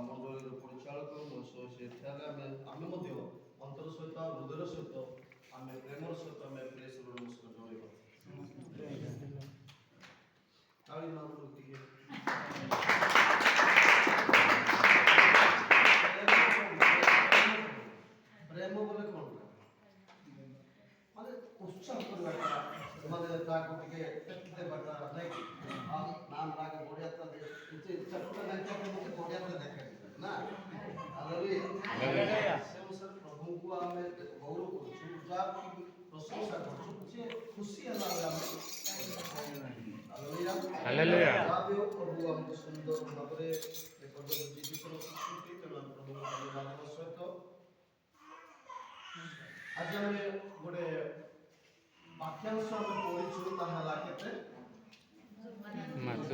ମଣ୍ଡଳୀର ପରିଚାଳକ ସେଠାରେ ଆମେ ମଧ୍ୟ ଅନ୍ତର ସହିତ ହୃଦୟ ସହିତ ଆମେ ପ୍ରେମର ସହିତ ଆମେ ପ୍ରେସର ନମସ୍କାର ଜଣାଇବା। ତାଳି ମାରନ୍ତୁ ଟିକେ। ପ୍ରେମ ବୋଲେ କ'ଣ? ମାନେ ଉତ୍ସାହ କରିବାଟା, ମାନେ ତାକୁ ଟିକେ ଦେବାଟା ନାଇଁ ନାମ ତାକୁ ବଢ଼ିଆଟା ଚଟୁଟା ନାଚଟା ମୋତେ ବଢ଼ିଆଟା ଦେଖାଯିବ ନା। ସେ ଅନୁସାରେ ପ୍ରଭୁଙ୍କୁ ଆମେ ଗୌରବ କରୁଛୁ, ଯାହାକୁ ପ୍ରଶଂସା କରୁଛୁ, ସେ ଖୁସି ହେଲା ଆମେ ଯାହା ବି ହଉ ପ୍ରଭୁ ଆମକୁ ସୁନ୍ଦର ଭାବରେ ଜୀବିତ ରଖିଛନ୍ତି। ତେଣୁ ଆମେ ପ୍ରଭୁଙ୍କୁ ଧନ୍ୟବାଦ ସହିତ ଆଜି ଆମେ ଗୋଟେ ବାକ୍ୟାଂଶ ଆମେ ପଢିଛୁ, ତାହା ହେଲା କେତେ? ମାତ୍ର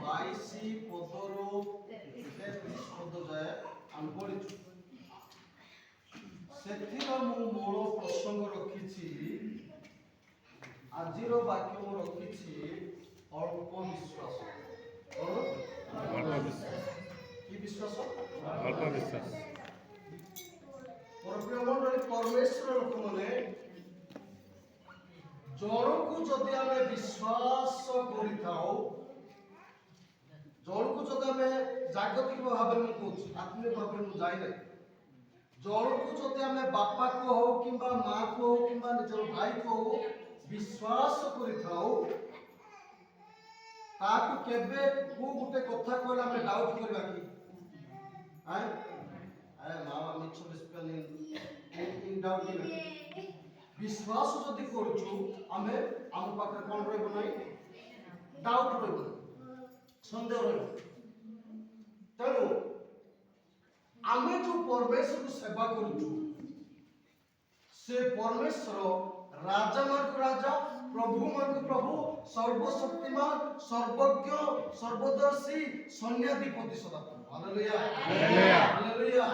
22 ପଦରୁ 33 ପଦ ଯାଏ ଆମେ ପଢିଛୁ। ସେଥିର ମୁଁ ମୂଳ ପ୍ରସଙ୍ଗ ରଖିଛି, ଆଜିର ବାକ୍ୟ ମୁଁ ରଖିଛି ଅଳ୍ପ ବିଶ୍ୱାସ। କି ବିଶ୍ୱାସ? ଅଳ୍ପ ବିଶ୍ୱାସ। ପରମେଶ୍ୱର ଲୋକମାନେ ଜଣକୁ ଯଦି ଆମେ ବିଶ୍ୱାସ କରିଥାଉ, ଜଣକୁ ଯଦି ଆମେ ଜାଗତିକ ଭାବରେ ମୁଁ କହୁଛି, ଆତ୍ମୀୟ ଭାବରେ ମୁଁ ଯାଇନାହିଁ, ଜଣକୁ ଯଦି ଆମେ ବାପାକୁ ହଉ କିମ୍ବା ମାକୁ ହଉ କିମ୍ବା ନିଜର ଭାଇକୁ ହଉ ବିଶ୍ୱାସ କରିଥାଉ, ତାକୁ କେବେ କୋଉ ଗୋଟେ କଥା କହିଲେ ଆମେ ଡାଉଟ୍ କରିବା କି? ମିଛ ବିଶ୍ୱାସ ଯଦି କରୁଛୁ, ଆମେ ଆମ ପାଖରେ କ'ଣ ରହିବ ନାହିଁ? ଡାଉଟ୍ ରହିବ ନାହିଁ, ସନ୍ଦେହ ରହିବ। ତେଣୁ ଆମେ ଯୋଉ ପରମେଶ୍ୱରକୁ ସେବା କରୁଛୁ, ସେ ପରମେଶ୍ୱର ରାଜା ମାନଙ୍କୁ ରାଜା, ପ୍ରଭୁ ମାନଙ୍କୁ ପ୍ରଭୁ, ସର୍ବଶକ୍ତିମାନ, ସର୍ବଜ୍ଞ, ସର୍ବଦର୍ଶୀ, ସୈନ୍ୟାଧିପତି ସଦାପ୍ରଭୁ। Hallelujah hallelujah.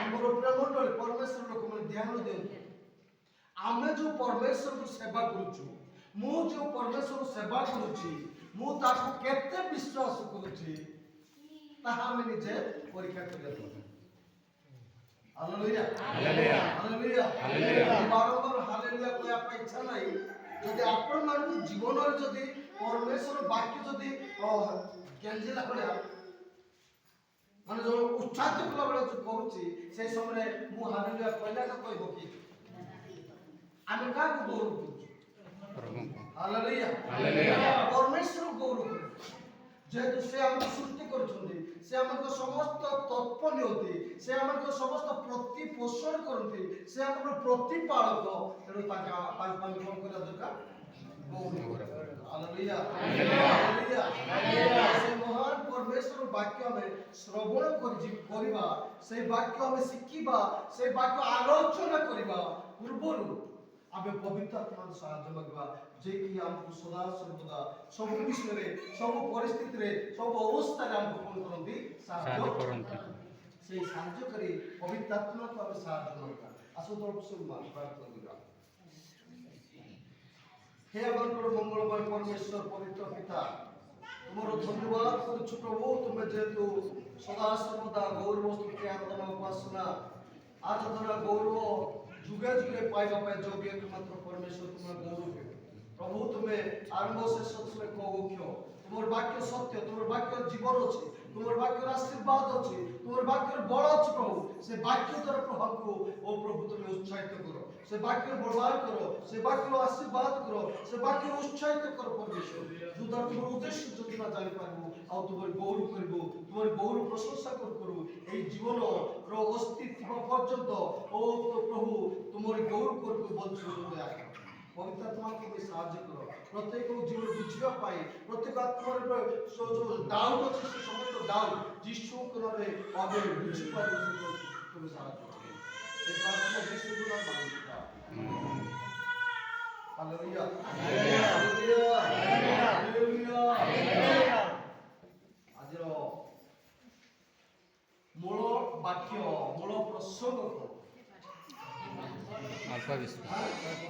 ଆମର ପ୍ରିୟ ମଣ୍ଡଳୀ, ପରମେଶ୍ୱର ଲୋକମାନେ ଧ୍ୟାନ ଦିଅନ୍ତୁ। ଆମେ ଯୋଉ ପରମେଶ୍ୱରକୁ ସେବା କରୁଛୁ, ମୁଁ ଯୋଉ ପରମେଶ୍ୱରକୁ ସେବା କରୁଛି, ମୁଁ ତାକୁ କେତେ ବିଶ୍ୱାସ କରୁଛି, ତାହା ଆମେ ନିଜେ ପରୀକ୍ଷା କରିବା। Hallelujah hallelujah hallelujah. ବାରମ୍ବାର ହାଲେଲୁୟା କହିବା ପାଇଁ ଇଚ୍ଛା ନାହିଁ। ଯଦି ଆପଣମାନଙ୍କ ଜୀବନରେ ଯଦି ପରମେଶ୍ୱର ବାକ୍ୟ ଯଦି ଗେଞ୍ଜିଲା ଭଳିଆ, ମାନେ ଯୋଉ ଉତ୍ସାହିତ କଲା ଭଳିଆ ଯୋଉ କରୁଛି, ସେଇ ସମୟରେ ମୁଁ ହାଲେଲୁୟା କହିଲା ନା କହିବ କି? ଆମେ କାହାକୁ ଗୌରବ କରୁଛୁ? Hallelujah hallelujah. ପରମେଶ୍ୱର ଗୌରବ କରୁଛୁ, ଯେହେତୁ ସେ ଆମକୁ ସୃଷ୍ଟି କରୁଛନ୍ତି, ସେ ଆମକୁ ସମସ୍ତ ତତ୍ଵ ନିଅନ୍ତି, ସେ ଆମକୁ ସମସ୍ତ ପ୍ରତିପୋଷଣ କରନ୍ତି, ସେ ଆମର ପ୍ରତିପାଳକ। ତେଣୁ ତାଙ୍କୁ ଆମେ କ'ଣ କରିବା ଦରକାର? Hallelujah hallelujah. ସେ ମହାନ ପରମେଶ୍ୱର ବାକ୍ୟ ଆମେ ଶ୍ରବଣ କରିବା, ସେଇ ବାକ୍ୟ ଆମେ ଶିଖିବା, ସେଇ ବାକ୍ୟ ଆଲୋଚନା କରିବା ପୂର୍ବରୁ ଆମେ ପବିତ୍ର ଆତ୍ମାର ସାହାଯ୍ୟ ମାଗିବା, ଯିଏକି ଆମକୁ ସଦା ସର୍ବଦା ସବୁ ବିଷୟରେ, ସବୁ ପରିସ୍ଥିତିରେ, ସବୁ ଅବସ୍ଥାରେ ଆମକୁ କ'ଣ କରନ୍ତି? ସାହାଯ୍ୟ କରନ୍ତି। ସେଇ ସାହାଯ୍ୟକାରୀ ପବିତ୍ର ଆତ୍ମାକୁ ଆମେ ସାହାଯ୍ୟ ମାଗିବା। ଆସନ୍ତୁ ପ୍ରାର୍ଥନା କରିବା। ହେ ଆମଙ୍କର ମଙ୍ଗଳମୟ ପରମେଶ୍ୱର, ପବିତ୍ର ପିତା, ତୁମର ଧନ୍ୟବାଦ କରୁଛୁ ପ୍ରଭୁ। ତୁମେ ଯେହେତୁ ସଦା ସର୍ବଦା ଗୌରବ, ସ୍ତୁତି, ଆରାଧନା, ଉପାସନା, ଆରାଧନା, ଗୌରବ ଯୁଗେ ଯୁଗେ ପାଇବା ପାଇଁ ଯୋଗ୍ୟ একমাত্র পরমেশ্বর, তোমার গৌরব প্রভু। তুমি আরম্ভ শেষ তুমি কৌক্ষ, তোমার বাক্য সত্য, তোমার বাক্য জীবন আছে, তোমার বাক্যের আশীর্বাদ আছে, তোমার বাক্যের বড় আছে প্রভু। সে বাক্য দ্বারা প্রভাবকে ও প্রভু তুমি উৎসাহিত করো, সে বাক্যের বড়াই করো, সে বাক্যের আশীর্বাদ করো, সে বাক্যের উৎসাহিত করো পরমেশ্বর। দুধার তোমার উদ্দেশ্য যদি না জানি পারবো, ଆଉ তোমার গৌরব করব, তোমার গৌরব প্রশংসা করব এই জীবনর অস্তিত্ব পর্যন্ত। ও প্রভু তোমার গৌরব করব বলছো, পবিত্র আত্মাকে তুমি সাহায্য করো। প্রত্যেক জীবন বুঝিবা পাই, প্রত্যেক আত্মার ডাউট আছে, সে সমস্ত ডাউট যিশুଙ୍କ নামে আমি বুঝিপারবো, তুমি সাহায্য করো। এই প্রার্থনা যিশুর নামে মাগিবা। Hallelujah hallelujah hallelujah hallelujah. আজর মূল বাক্য, মূল প্রসঙ্গ অল্প বিশ্বাস।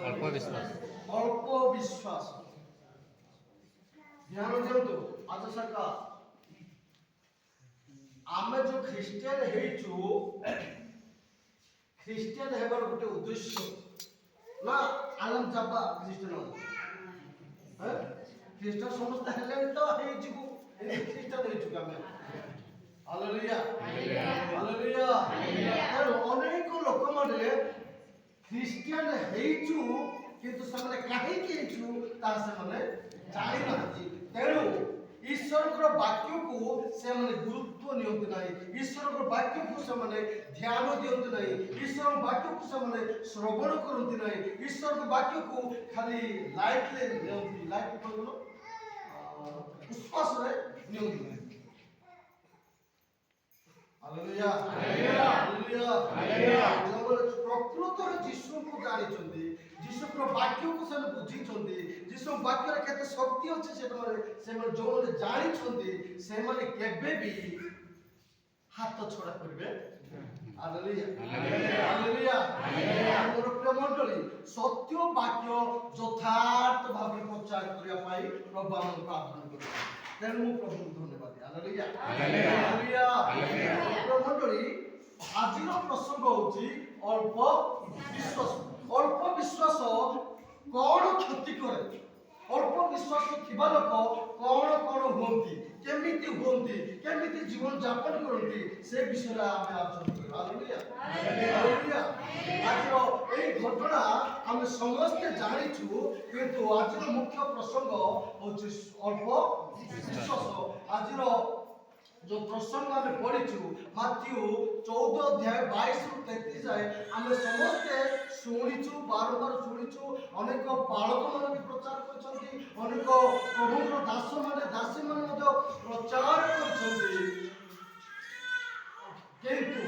অল্প বিশ্বাস। অল্প বিশ্বাস। ଧ୍ୟାନ ଦିଅନ୍ତୁ ଆଚ୍ଛା ସାକା ଆମେ ଯୋଉ ଖ୍ରୀଷ୍ଟିଆନ ହେଇଛୁ ଖ୍ରୀଷ୍ଟିଆନ ହେବାର ଗୋଟେ ଉଦ୍ଦେଶ୍ୟ ନା ଆଲମ ଚାପା ଖ୍ରୀଷ୍ଟିଆନ ଖ୍ରୀଷ୍ଟିଆନ ସମସ୍ତେ ହେଲେଣି ତ ହେଇଯିବୁ ଖ୍ରୀଷ୍ଟିଆନ ହେଇଛୁ ଆମେ ହାଲେଲୁୟା ହାଲେଲୁୟା ଅନେକ ଲୋକମାନେ ଖ୍ରୀଷ୍ଟିଆନ ହେଇଛୁ କିନ୍ତୁ ସେମାନେ କାହିଁକି ହେଇଛୁ ତାହା ସେମାନେ ଜାଣିନାହାନ୍ତି ତେଣୁ ଈଶ୍ୱରଙ୍କର ବାକ୍ୟକୁ ସେମାନେ ଗୁରୁତ୍ୱ ନିଅନ୍ତି ନାହିଁ ଈଶ୍ୱରଙ୍କର ବାକ୍ୟକୁ ସେମାନେ ଧ୍ୟାନ ଦିଅନ୍ତି ନାହିଁ ଈଶ୍ୱରଙ୍କ ବାକ୍ୟକୁ ସେମାନେ ଶ୍ରବଣ କରନ୍ତି ନାହିଁ ଈଶ୍ୱରଙ୍କ ବାକ୍ୟକୁ ଖାଲି ଲାଇଟଲି ନିଅନ୍ତି ଲାଇଟ କଣ ବିଶ୍ୱାସରେ ନିଅନ୍ତି ନାହିଁ ହାଲେଲୁୟା ହାଲେଲୁୟା ହାଲେଲୁୟା ପ୍ରକୃତରେ ଯୀଶୁଙ୍କୁ ଜାଣିଛନ୍ତି ଯୀଶୁଙ୍କର ବାକ୍ୟକୁ ସେମାନେ ବୁଝିଛନ୍ତି ଯୀଶୁଙ୍କ ବାକ୍ୟରେ କେତେ ଶକ୍ତି ଅଛି ସେମାନେ ଯୋଉମାନେ ଜାଣିଛନ୍ତି ସେମାନେ କେବେ ବି ହାତ ଛଡା କରିବେ ହାଲେଲୁୟା ହାଲେଲୁୟା ଆମର ପ୍ରିୟ ମଣ୍ଡଳୀ ସତ୍ୟ ବାକ୍ୟ ଯଥାର୍ଥ ଭାବରେ ପ୍ରଚାର କରିବା ପାଇଁ ପ୍ରଭୁ ଆମକୁ ପ୍ରାର୍ଥନା କରୁଛୁ ତେଣୁ ମୁଁ ପ୍ରଭୁଙ୍କୁ ଧନ୍ୟବାଦ ହାଲେଲୁୟା ହାଲେଲୁୟା ପ୍ରିୟ ମଣ୍ଡଳୀ ଆଜିର ପ୍ରସଙ୍ଗ ହଉଛି ଅଳ୍ପ ବିଶ୍ୱାସ ଅଳ୍ପ ବିଶ୍ୱାସ କଣ କ୍ଷତି କରେ ଅଳ୍ପ ବିଶ୍ୱାସ ଥିବା ଲୋକ କଣ କଣ ହୁଅନ୍ତି କେମିତି ଜୀବନ ଯାପନ କରନ୍ତି ସେ ବିଷୟରେ ଆମେ ଆଲୋଚନା କରିବା ହାଲେଲୁୟା ହାଲେଲୁୟା ଆଜିର ଏହି ଘଟଣା ଆମେ ସମସ୍ତେ ଜାଣିଛୁ କିନ୍ତୁ ଆଜିର ମୁଖ୍ୟ ପ୍ରସଙ୍ଗ ହଉଛି ଅଳ୍ପ ବିଶ୍ୱାସ ଆଜିର जो प्रसंग आमे पढ़िछु माथ्यू 14 अध्याय 22 रु 33 जाए आमे समस्ते सुनिछु बारंबार सुनिछु अनेक बालक माने भी प्रचार करछन्ती अनेक प्रभुर दास माने दासी माने मध्य प्रचार करछन्ती किंतु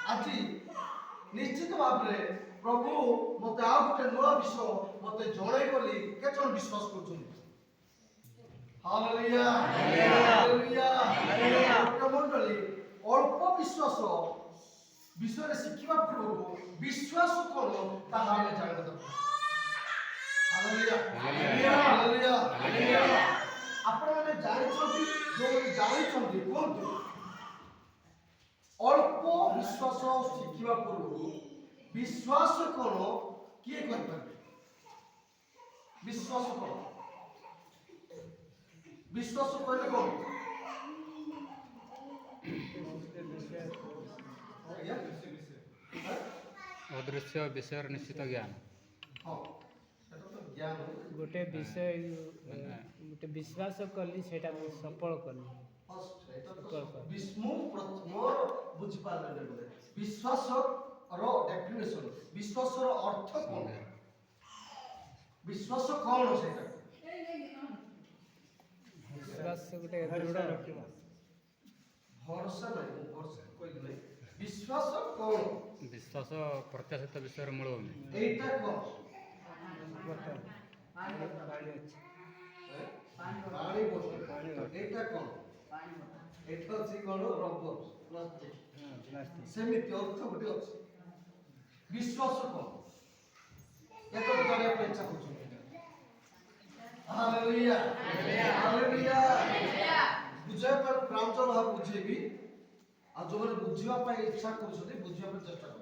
आज निश्चित भाव रे प्रभु मते आ गोटे नया विषय मते जणाई बोली केचन विश्वास करछन्ती हालेलुया हालेलुया हालेलुया मंडली अल्प विश्वास विषय शिखिबा पूर्व विश्वास कोन ताहा हम जानिबा दरकार हालेलुया हालेलुया हालेलुया आपण माने जानिछथि जो जानिछथि कोन अल्प विश्वास शिखिबा पूर्व विश्वास कोन किए करबे विश्वास कोन विश्वास कहले कौन अदृश्य विषय निश्चित ज्ञान हाँ सेटा तो ज्ञान गोटे विषय गोटे विश्वास कली सेटा सफल कली मोर बुझी पारले बोले विश्वास रो डेफिनेशन विश्वास रो अर्थ कोन विश्वास कोन सेटा विश्वास गोटे दृढ़ रखिबा भरोसा नहीं भरोसा कोई नहीं विश्वास कोन विश्वास प्रत्याशित विषय मूल एटा कोन पानी बोतल एटा कोन एटा अछि कोन रबर प्लास्टिक सेमिति अर्थ गोटे अछि विश्वास कोन एतो जानिया पे इच्छा करछु हालेलुया हालेलुया बुझे पर प्रांजल भाव बुझेबी आ जो माने बुझिबा पई इच्छा करछथि बुझिबा पई चेष्टा कर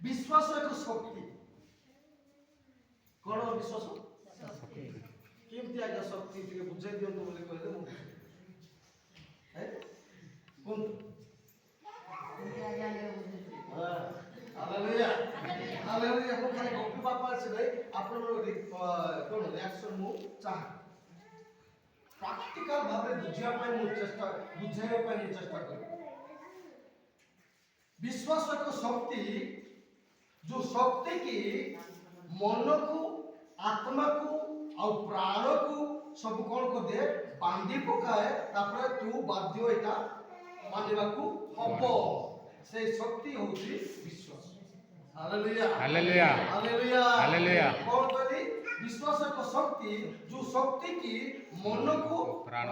विश्वास एक शक्ति कोन विश्वास केमति आज्ञा शक्ति के बुझे दियंतो बोले कहले मु है कोन हालेलुया हालेलुया को खाली गप्पी बापा से नहीं आपन कोन रिएक्शन मु चाह प्रैक्टिकल भाबे बुझिया पई मु चेष्टा बुझाइबा पई चेष्टा कर विश्वास एक शक्ति जो शक्ति की मन को आत्मा को और प्राण को सब कोन को दे बांधी पकाए तापर तू बाध्य एटा मानिबा को हबो से शक्ति होची विश्वास हालेलुया हालेलुया हालेलुया हालेलुया कौन कहली विश्वास एक शक्ति जो शक्ति की मन को प्राण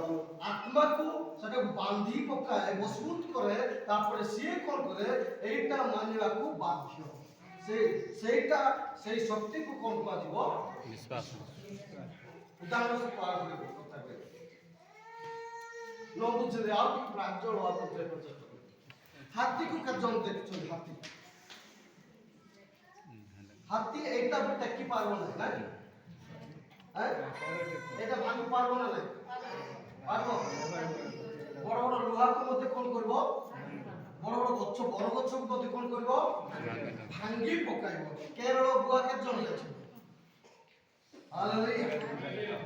को आत्मा को सेटा बांधी पकाए मजबूत करे तापर से कोन करे एटा मानिबा को बाध्य सेटा ସେଇ ଶକ୍ତିକୁ କ'ଣ କୁହାଯିବ? ବିଶ୍ୱାସ। ଉଦାହରଣ ସେ କଥା କହିବେ ନ ବୁଝିଲେ ଆଉ ଟିକେ ପ୍ରାଞ୍ଜଳ ଭାବରେ ବୁଝେଇବାକୁ ଚେଷ୍ଟା କରିବେ। ହାତୀକୁ କେତେ ଜଣ ଦେଖିଛନ୍ତି? ହାତୀ ଏଇଟା ବି ଟେକି ପାରିବ ନାହିଁ ନା? ଏଇଟା ଭାଙ୍ଗି ପାରିବ ନା ନାହିଁ? ପାରିବ। ବଡ଼ ବଡ଼ ଲୁହାକୁ ମଧ୍ୟ କ'ଣ କରିବ? ବଡ଼ ବଡ଼ ଗଛ ବର ଗଛକୁ ମଧ୍ୟ କ'ଣ କରିବ? ଭାଙ୍ଗି ପକାଇବ। କେରଳ ବୁଆ କେତେ ଜଣ ଯାଇଛନ୍ତି? Hallelujah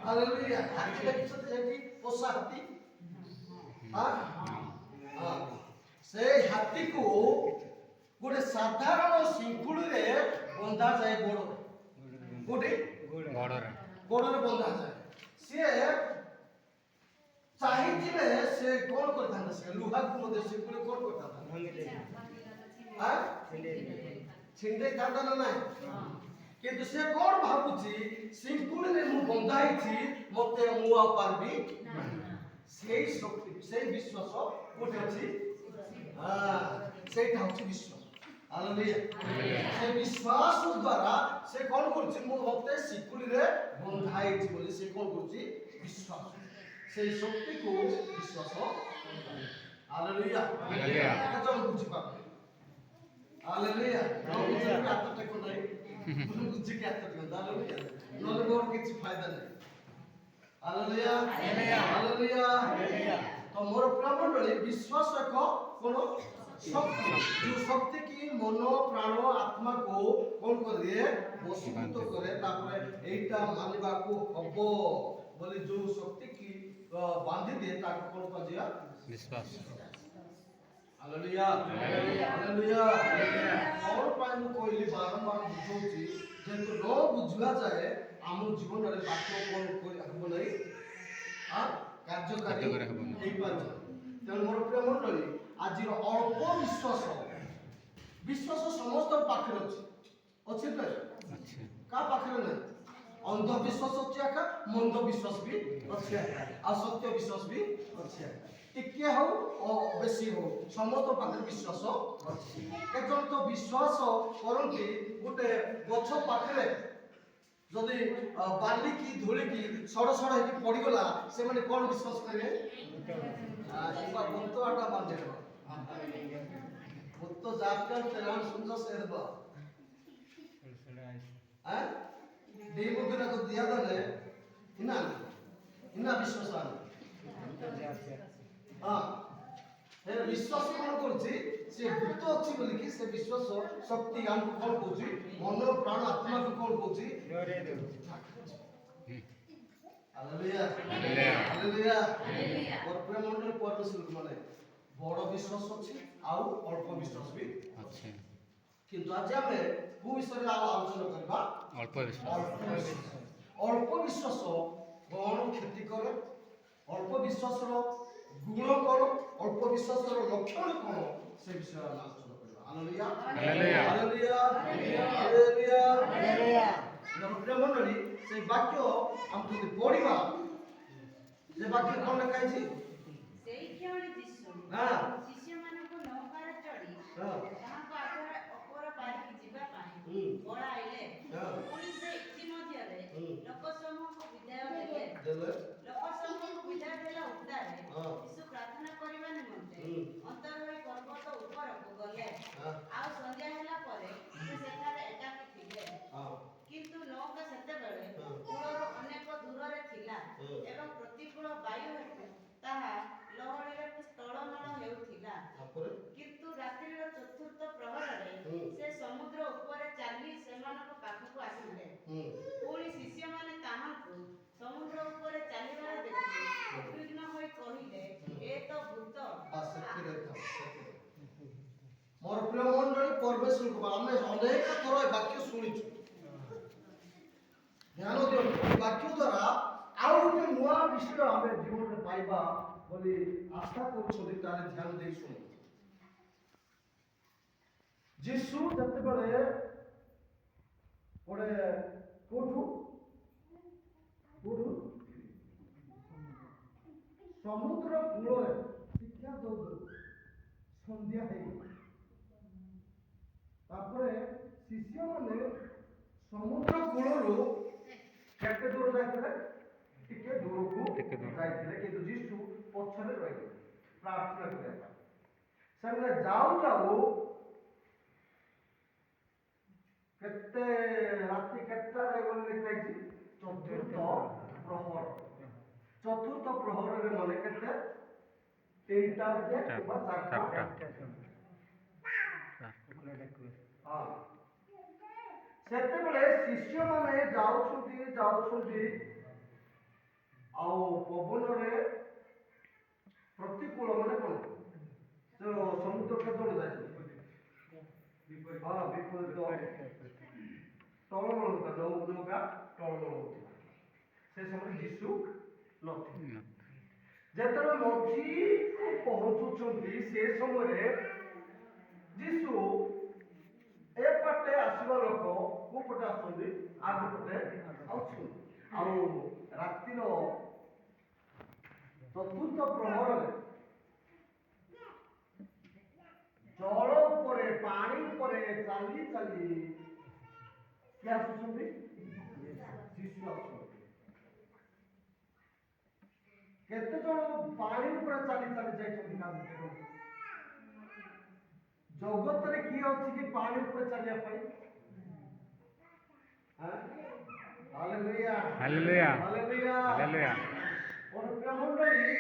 hallelujah. ହାତୀ ଦେଖିଛନ୍ତି ଏଠି ପୋଷା ହାତୀ? ସେଇ ହାତୀକୁ ଗୋଟେ ସାଧାରଣ ଶିଙ୍କୁଳିରେ ବନ୍ଧାଯାଏ। କୋଉଠି? ଗୋଡ଼ରେ ବନ୍ଧାଯାଏ। ସିଏ ଚାହିଁଥିଲେ ସେ କ'ଣ କରିଥାନ୍ତା? ସେ ଲୁହାକୁ ମଧ୍ୟ ଶିଙ୍କୁଳି କ'ଣ କରିଥାନ୍ତା? ଛିଣ୍ଡେଇଥାନ୍ତା ନା ନାହିଁ? କିନ୍ତୁ ସେ କ'ଣ ଭାବୁଛି? ଶିଙ୍କୁଳିରେ ମୁଁ ବନ୍ଧା ହେଇଛି, ମତେ ମୁଁ ଆଉ ପାରିବି। ସେଇ ଶକ୍ତି ସେଇ ବିଶ୍ୱାସ କୋଉଠି ଅଛି? ସେଇଟା ହଉଛି ବିଶ୍ୱାସ। ହାଲେଲୁୟା। ସେ ବିଶ୍ୱାସ ଦ୍ୱାରା ସେ କ'ଣ କରୁଛି? ମୁଁ ମତେ ଶିକୁଳିରେ ବନ୍ଧା ହେଇଛି ବୋଲି ସେ କ'ଣ କରୁଛି? ବିଶ୍ୱାସ। ସେଇ ଶକ୍ତିକୁ ବିଶ୍ୱାସ। ହାଲେଲୁୟା। କେତେ ବୁଝିପାରୁଛନ୍ତି? ହାଲେଲୁୟା। ହାତ ଟେକ ନାହିଁ, ବୁଝିକି ହାତ ଟେକନ୍ତୁ। ହାଲେଲୁୟା। ନହେଲେ ମୋର କିଛି ଫାଇଦା ନାହିଁ। Hallelujah hallelujah. ତ ମୋର ପ୍ରିୟ ମଣ୍ଡଳୀ, ବିଶ୍ୱାସ ଏକ କ'ଣ? ଶକ୍ତି। ଯୋଉ ଶକ୍ତି କି ମନ ପ୍ରାଣ ଆତ୍ମାକୁ କ'ଣ କରିଦିଏ? ବଶୀଭୂତ କରେ। ତାପରେ ଏଇଟା ମାନିବାକୁ ହବ ବୋଲି ଯୋଉ ଶକ୍ତି କି ବାନ୍ଧି ଦିଏ ତାକୁ କ'ଣ କୁହାଯିବ? ବିଶ୍ୱାସ। Hallelujah hallelujah. କ'ଣ ପାଇଁ ମୁଁ କହିଲି ବାରମ୍ବାର ବୁଝଉଛି? ଯେହେତୁ ନ ବୁଝିବା ଯାଏ ଆମ ଜୀବନରେ ବାକ୍ୟ କ'ଣ ହେବ ନାହିଁ, କାର୍ଯ୍ୟକାରୀ ହେଇପାରିବ। ତେଣୁ ମୋର ପ୍ରିୟ ମଣ୍ଡଳୀ, ଆଜିର ଅଳ୍ପ ବିଶ୍ୱାସ ସମସ୍ତଙ୍କ ପାଖରେ ଅଛି ତ? କାହା ପାଖରେ ନାହିଁ? ଅନ୍ଧବିଶ୍ୱାସ ଅଛି ଆକା, ମନ୍ଦ ବିଶ୍ୱାସ ବି ଅଛି ଆକା, ଆଉ ସତ୍ୟ ବିଶ୍ୱାସ ବି ଅଛି ଆକା। ଟିକେ ହଉ ବେଶୀ ହଉ ସମସ୍ତଙ୍କ ପାଖରେ ବିଶ୍ୱାସ ଅଛି। କେତେଜଣ ତ ବିଶ୍ୱାସ କରନ୍ତି ଗୋଟେ ଗଛ ପାଖରେ ଯଦି ବାଲିକି ଧୂଳିକି ସଡ଼ ସଡ଼ ହେଇକି ପଡ଼ିଗଲା, ସେମାନେ କ'ଣ ବିଶ୍ୱାସ କରିବେ? ବନ୍ତୁଆଟା ବାନ୍ଧି ଦେବ। तो जाकर तेरान सुनता सेरबा डीमु बिना को दिया दने इना विश्वास हे विश्वास कोन करछि? से भूत अछि बोली कि से विश्वास शक्ति हमको कोन कहछि? मन प्राण आत्मा को कोन कहछि? डरे दे। Hallelujah hallelujah. और प्रेम मंडल परमेश्वर माने बड़ विश्वास अछि आउ अल्प विश्वास भी अछि। किंतु आज हमें को विषय आलोचना करबा? अल्प विश्वास कोन क्षति करे? अल्प विश्वास रो गुण कोन? अल्प विश्वास रो लक्षण कोन? से विषय आलोचना करबा। Hallelujah hallelujah hallelujah hallelujah. प्रेम मंडली से वाक्य हम যদি পড়িবা, যে বাক্য কোন লেখা আছে? সেই ক্ষণে যিশু শিষ্যମାନଙ୍କୁ ନୌକାରେ ଚଢ଼ି ତାହାଙ୍କ ଆଗରେ ଅପର ପାରିକି ଯିବା ପାଇଁ ବଳାଇଲେ। ପୁଣି ସେ ଇତିମଧ୍ୟରେ ଲୋକସମୂହଙ୍କୁ ବିଦାୟ ଦେଲେ। ଲୋକସମୂହଙ୍କୁ ବିଦାୟ ଦେଲା ଉତ୍ତାରେ ଯୀଶୁ ପ୍ରାର୍ଥନା କରିବା ନିମନ୍ତେ ଅନ୍ତର ହୋଇ ପର୍ବତ ଉପରକୁ ଗଲେ। ଆଉ ସନ୍ଧ୍ୟା ହେଲା ପରେ ସେ ସେଠାରେ ଏକାକୀ ଥିଲେ। କିନ୍ତୁ ନୌକା ସେତେବେଳେ କୂଳରୁ ଅନେକ ଦୂରରେ ଥିଲା ଏବଂ ପ୍ରତିକୂଳ ବାୟୁ ହେତୁ ତାହା ଲହଡ଼ିରେ ଟଳମଳ ହେଉଥିଲା। କିନ୍ତୁ ରାତ୍ରିର ଚତୁର୍ଥ ପ୍ରହରରେ ସେ ସମୁଦ୍ର ଉପରେ ଚାଲି ସେମାନଙ୍କ ପାଖକୁ ଆସିଲେ। ପୁଣି ଶିଷ୍ୟମାନେ ତାହାଙ୍କୁ ସମୁଦ୍ର ଉପରେ ଚାଲିବାର ଦେଖି ଉଦ୍ବିଗ୍ନ ହୋଇ କହିଲେ, ଏ ତ ଭୂତ। ମୋର ପ୍ରିୟ ମଣ୍ଡଳୀ, ପରମେଶ୍ୱରଙ୍କୁ ଆମେ ଅନେକ ଥର ଏ ବାକ୍ୟ ଶୁଣିଛୁ। ଧ୍ୟାନ ଦିଅନ୍ତୁ, ବାକ୍ୟ ଦ୍ୱାରା ଆଉ ଗୋଟେ ନୂଆ ବିଷୟ ଆମେ ଜୀବନରେ ପାଇବା ବୋଲି ଆଶା କରୁଛନ୍ତି। ତାହେଲେ ଧ୍ୟାନ ଦେଇ ଶୁଣନ୍ତୁ। ଯୀଶୁ ଯେତେବେଳେ ଗୋଟେ କୋଉଠୁ ସମୁଦ୍ର କୂଳରେ ଶିକ୍ଷା ଦଉଛନ୍ତି, ସନ୍ଧ୍ୟା ହେଇଗଲା। ତାପରେ ଶିଷ୍ୟମାନେ ସମୁଦ୍ର କୂଳରୁ କେତେ ଦୂର ଯାଇଥିଲେ? ଟିକେ ଦୂରକୁ ଟିକେ ଦୂର। ଯାଇଥିଲେ, କିନ୍ତୁ ଯୀଶୁ ପଛରେ ରହିଲେ ପ୍ରାର୍ଥନା କରିବା ପାଇଁ। ସେମାନେ ଯାଉ ଯାଉ କେତେ ରାତି କେତେଟାରେ ବୋଲି ଲେଖା ହେଇଛି? ଚତୁର୍ଥ ପ୍ରହର। ଚତୁର୍ଥ ପ୍ରହରରେ ମାନେ କେତେ? 3ଟା କିମ୍ବା 4ଟା। ହଁ। ସେତେବେଳେ ଶିଷ୍ୟମାନେ ଯାଉଛନ୍ତି ଆଉ ପବନରେ ପ୍ରତିକୂଳ ମାନେ କଣ? ସମୁଦ୍ର କେତେବେଳେ ଯାଏ? ହଁ, ବିପରୀତ ଟଳମଳ ହଉଥିଲା, ନୌକା ଟଳମଳ ହଉଥିଲା। ସେ ସମୟରେ ଯୀଶୁ ନଥିଲେ। ଯେତେବେଳେ ମଝିକୁ ପହଞ୍ଚୁଛନ୍ତି ସେ ସମୟରେ ଯୀଶୁ ଏପଟେ ଆସିବା ଲୋକ କୋଉ ପଟେ ଆସୁଛନ୍ତି? ଆଗ ପଟେ ଆସୁଛନ୍ତି। ଆଉ ରାତିର ଚତୁର୍ଥ ପ୍ରହରରେ ଜଳ ଉପରେ ପାଣି ଉପରେ ଚାଲି ଚାଲି କିଏ ଆସୁଛନ୍ତି? ଯୀଶୁ ଆସୁଛନ୍ତି। କେତେ ଜଣ ପାଣି ଉପରେ ଚାଲି ଚାଲି ଯାଇଛନ୍ତି? ଜଗତରେ କିଏ ଅଛି କି ପାଣି ଉପରେ ଚାଲିବା ପାଇଁ? Hallelujah hallelujah hallelujah hallelujah. ମଣ୍ଡଳୀ,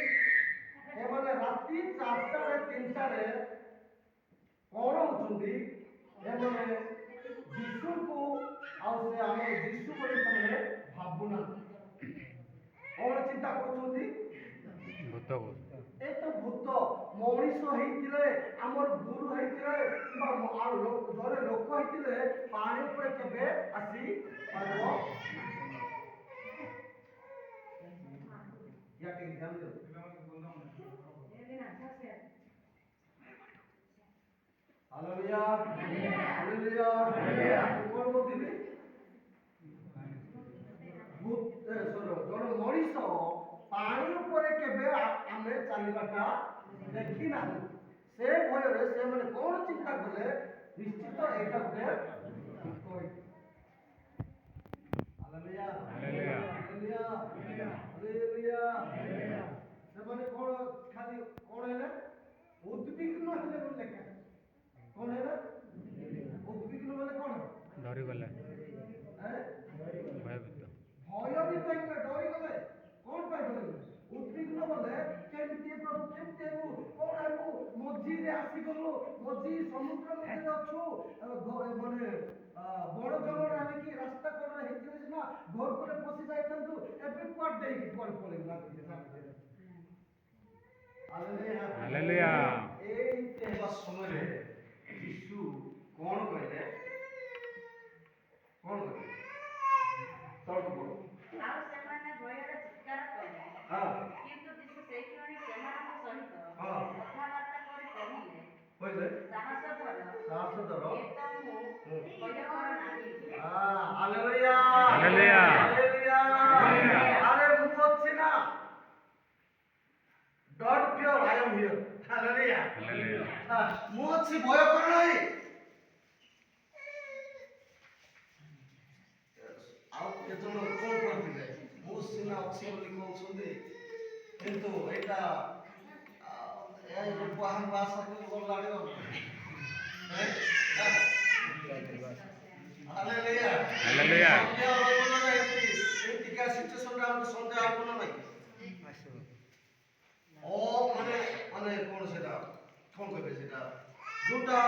ଏମାନେ ରାତି 4ଟାରେ 3ଟାରେ କଣ ହଉଛନ୍ତି? ଏମାନେ ଯୀଶୁକୁ ଆଉ ସେ ଆମର ଯୀଶୁ ବୋଲି ସେମାନେ ଭାବୁନାହାନ୍ତି। କଣ ଚିନ୍ତା କରୁଛନ୍ତି? ଭୂତକୁ ଏ ତ ଭୂତ। ମଣିଷ ହେଇଥିଲେ, ଆମର ଗୁରୁ ହେଇଥିଲେ, କିମ୍ବା ଆଉ ଜଣେ ଲୋକ ହେଇଥିଲେ ପାଣି ଉପରେ କେବେ ଆସି ପାରିବ? Hallelujah hallelujah. କଣ କହୁଥିଲି? ଜଣେ ମଣିଷ ପାଣି ଉପରେ କେବେ ଆମେ ଚାଲିବାଟା ଦେଖି ନାହିଁ। ସେ ଭୟରେ ସେମାନେ କଣ ଚିନ୍ତା କଲେ? ନିଶ୍ଚିତ ଏଇଟା ଗୋଟେ ଭୂତ ହେଇଥିବ। Hallelujah hallelujah hallelujah hallelujah. ସେମାନେ କଣ ଖାଲି କଣ ହେଲେ? ଉଦ୍ବିଗ୍ନ ହେଲେ ବୋଲି ଲେଖା ଅଛି। କଣ ହେଲେ? ଉଦ୍ବିଗ୍ନ ମାନେ କଣ? ଡରିଗଲେ, ଭୟଭୀତ। ଭୟଭୀତ ହେଇଗଲେ, ଡରିଗଲେ। କଣ ପାଇଁ ଡରିଗଲେ? ଉଦ୍ବିଗ୍ନ ବୋଲେ କେମିତି ପ୍ରଭୁ, କେମିତି ହେବୁ, କଣ ହେବୁ? ମଝିରେ ଆସିଗଲୁ, ସମୁଦ୍ର ମଧ୍ୟରେ ଅଛୁ, ମାନେ ବଡ ଜଙ୍ଗଲ ଆଣିକି ରାସ୍ତା କଡରେ ହେଇଥିଲେ ସିନା ଘରକୁ ପଶି ଯାଇଥାନ୍ତୁ। ଏବେ କୁଆଡେ ଦେଇକି କୁଆଡେ ପଳେଇବୁ? ହାଲେଲୁୟା। ଏଇ ସମୟରେ ଯୀଶୁ କଣ କହିଲେ? କଣ କହିଲେ? ତଳକୁ ଆଉ ସେମାନେ ଭୟରେ ଚିତ୍କାର କଲେ। ହଁ କିନ୍ତୁ ଯୀଶୁ ସେଇ କ୍ଷଣି ସେମାନଙ୍କ ସହିତ ହଁ କଥାବାର୍ତ୍ତା କରି କହିଲେ, କହିଲେ ସାହସ ଧର, ସାହସ ଧର, ଏ ତ ମୁଁ, ଭୟ କର ନାହିଁ। Hallelujah hallelujah hallelujah. ଆରେ ମୁଁ ଅଛି ନା। Don't fear, I am here. Hallelujah hallelujah. ମୁଁ ଅଛି, ଭୟ କର ନାହିଁ। ଆଉ କେତେ ଜଣ କଣ କରୁଥିଲେ? ମୁଁ ସିନା ଅଛି ବୋଲି କହୁଛନ୍ତି, କିନ୍ତୁ ଏଇଟା ବାହାର ଭାଷାକୁ ଗଲାଣି। Hallelujah hallelujah. ସନ୍ଦେହ ରହିବ ନା ନାହିଁ? ଏମିତିକା ସିଚୁଏସନରେ ଆମକୁ ସନ୍ଦେହ ହବ ନା ନାହିଁ? ମାନେ ମାନେ କଣ ସେଟା, କଣ କହିବେ ସେଟା, ଯୋଉଟା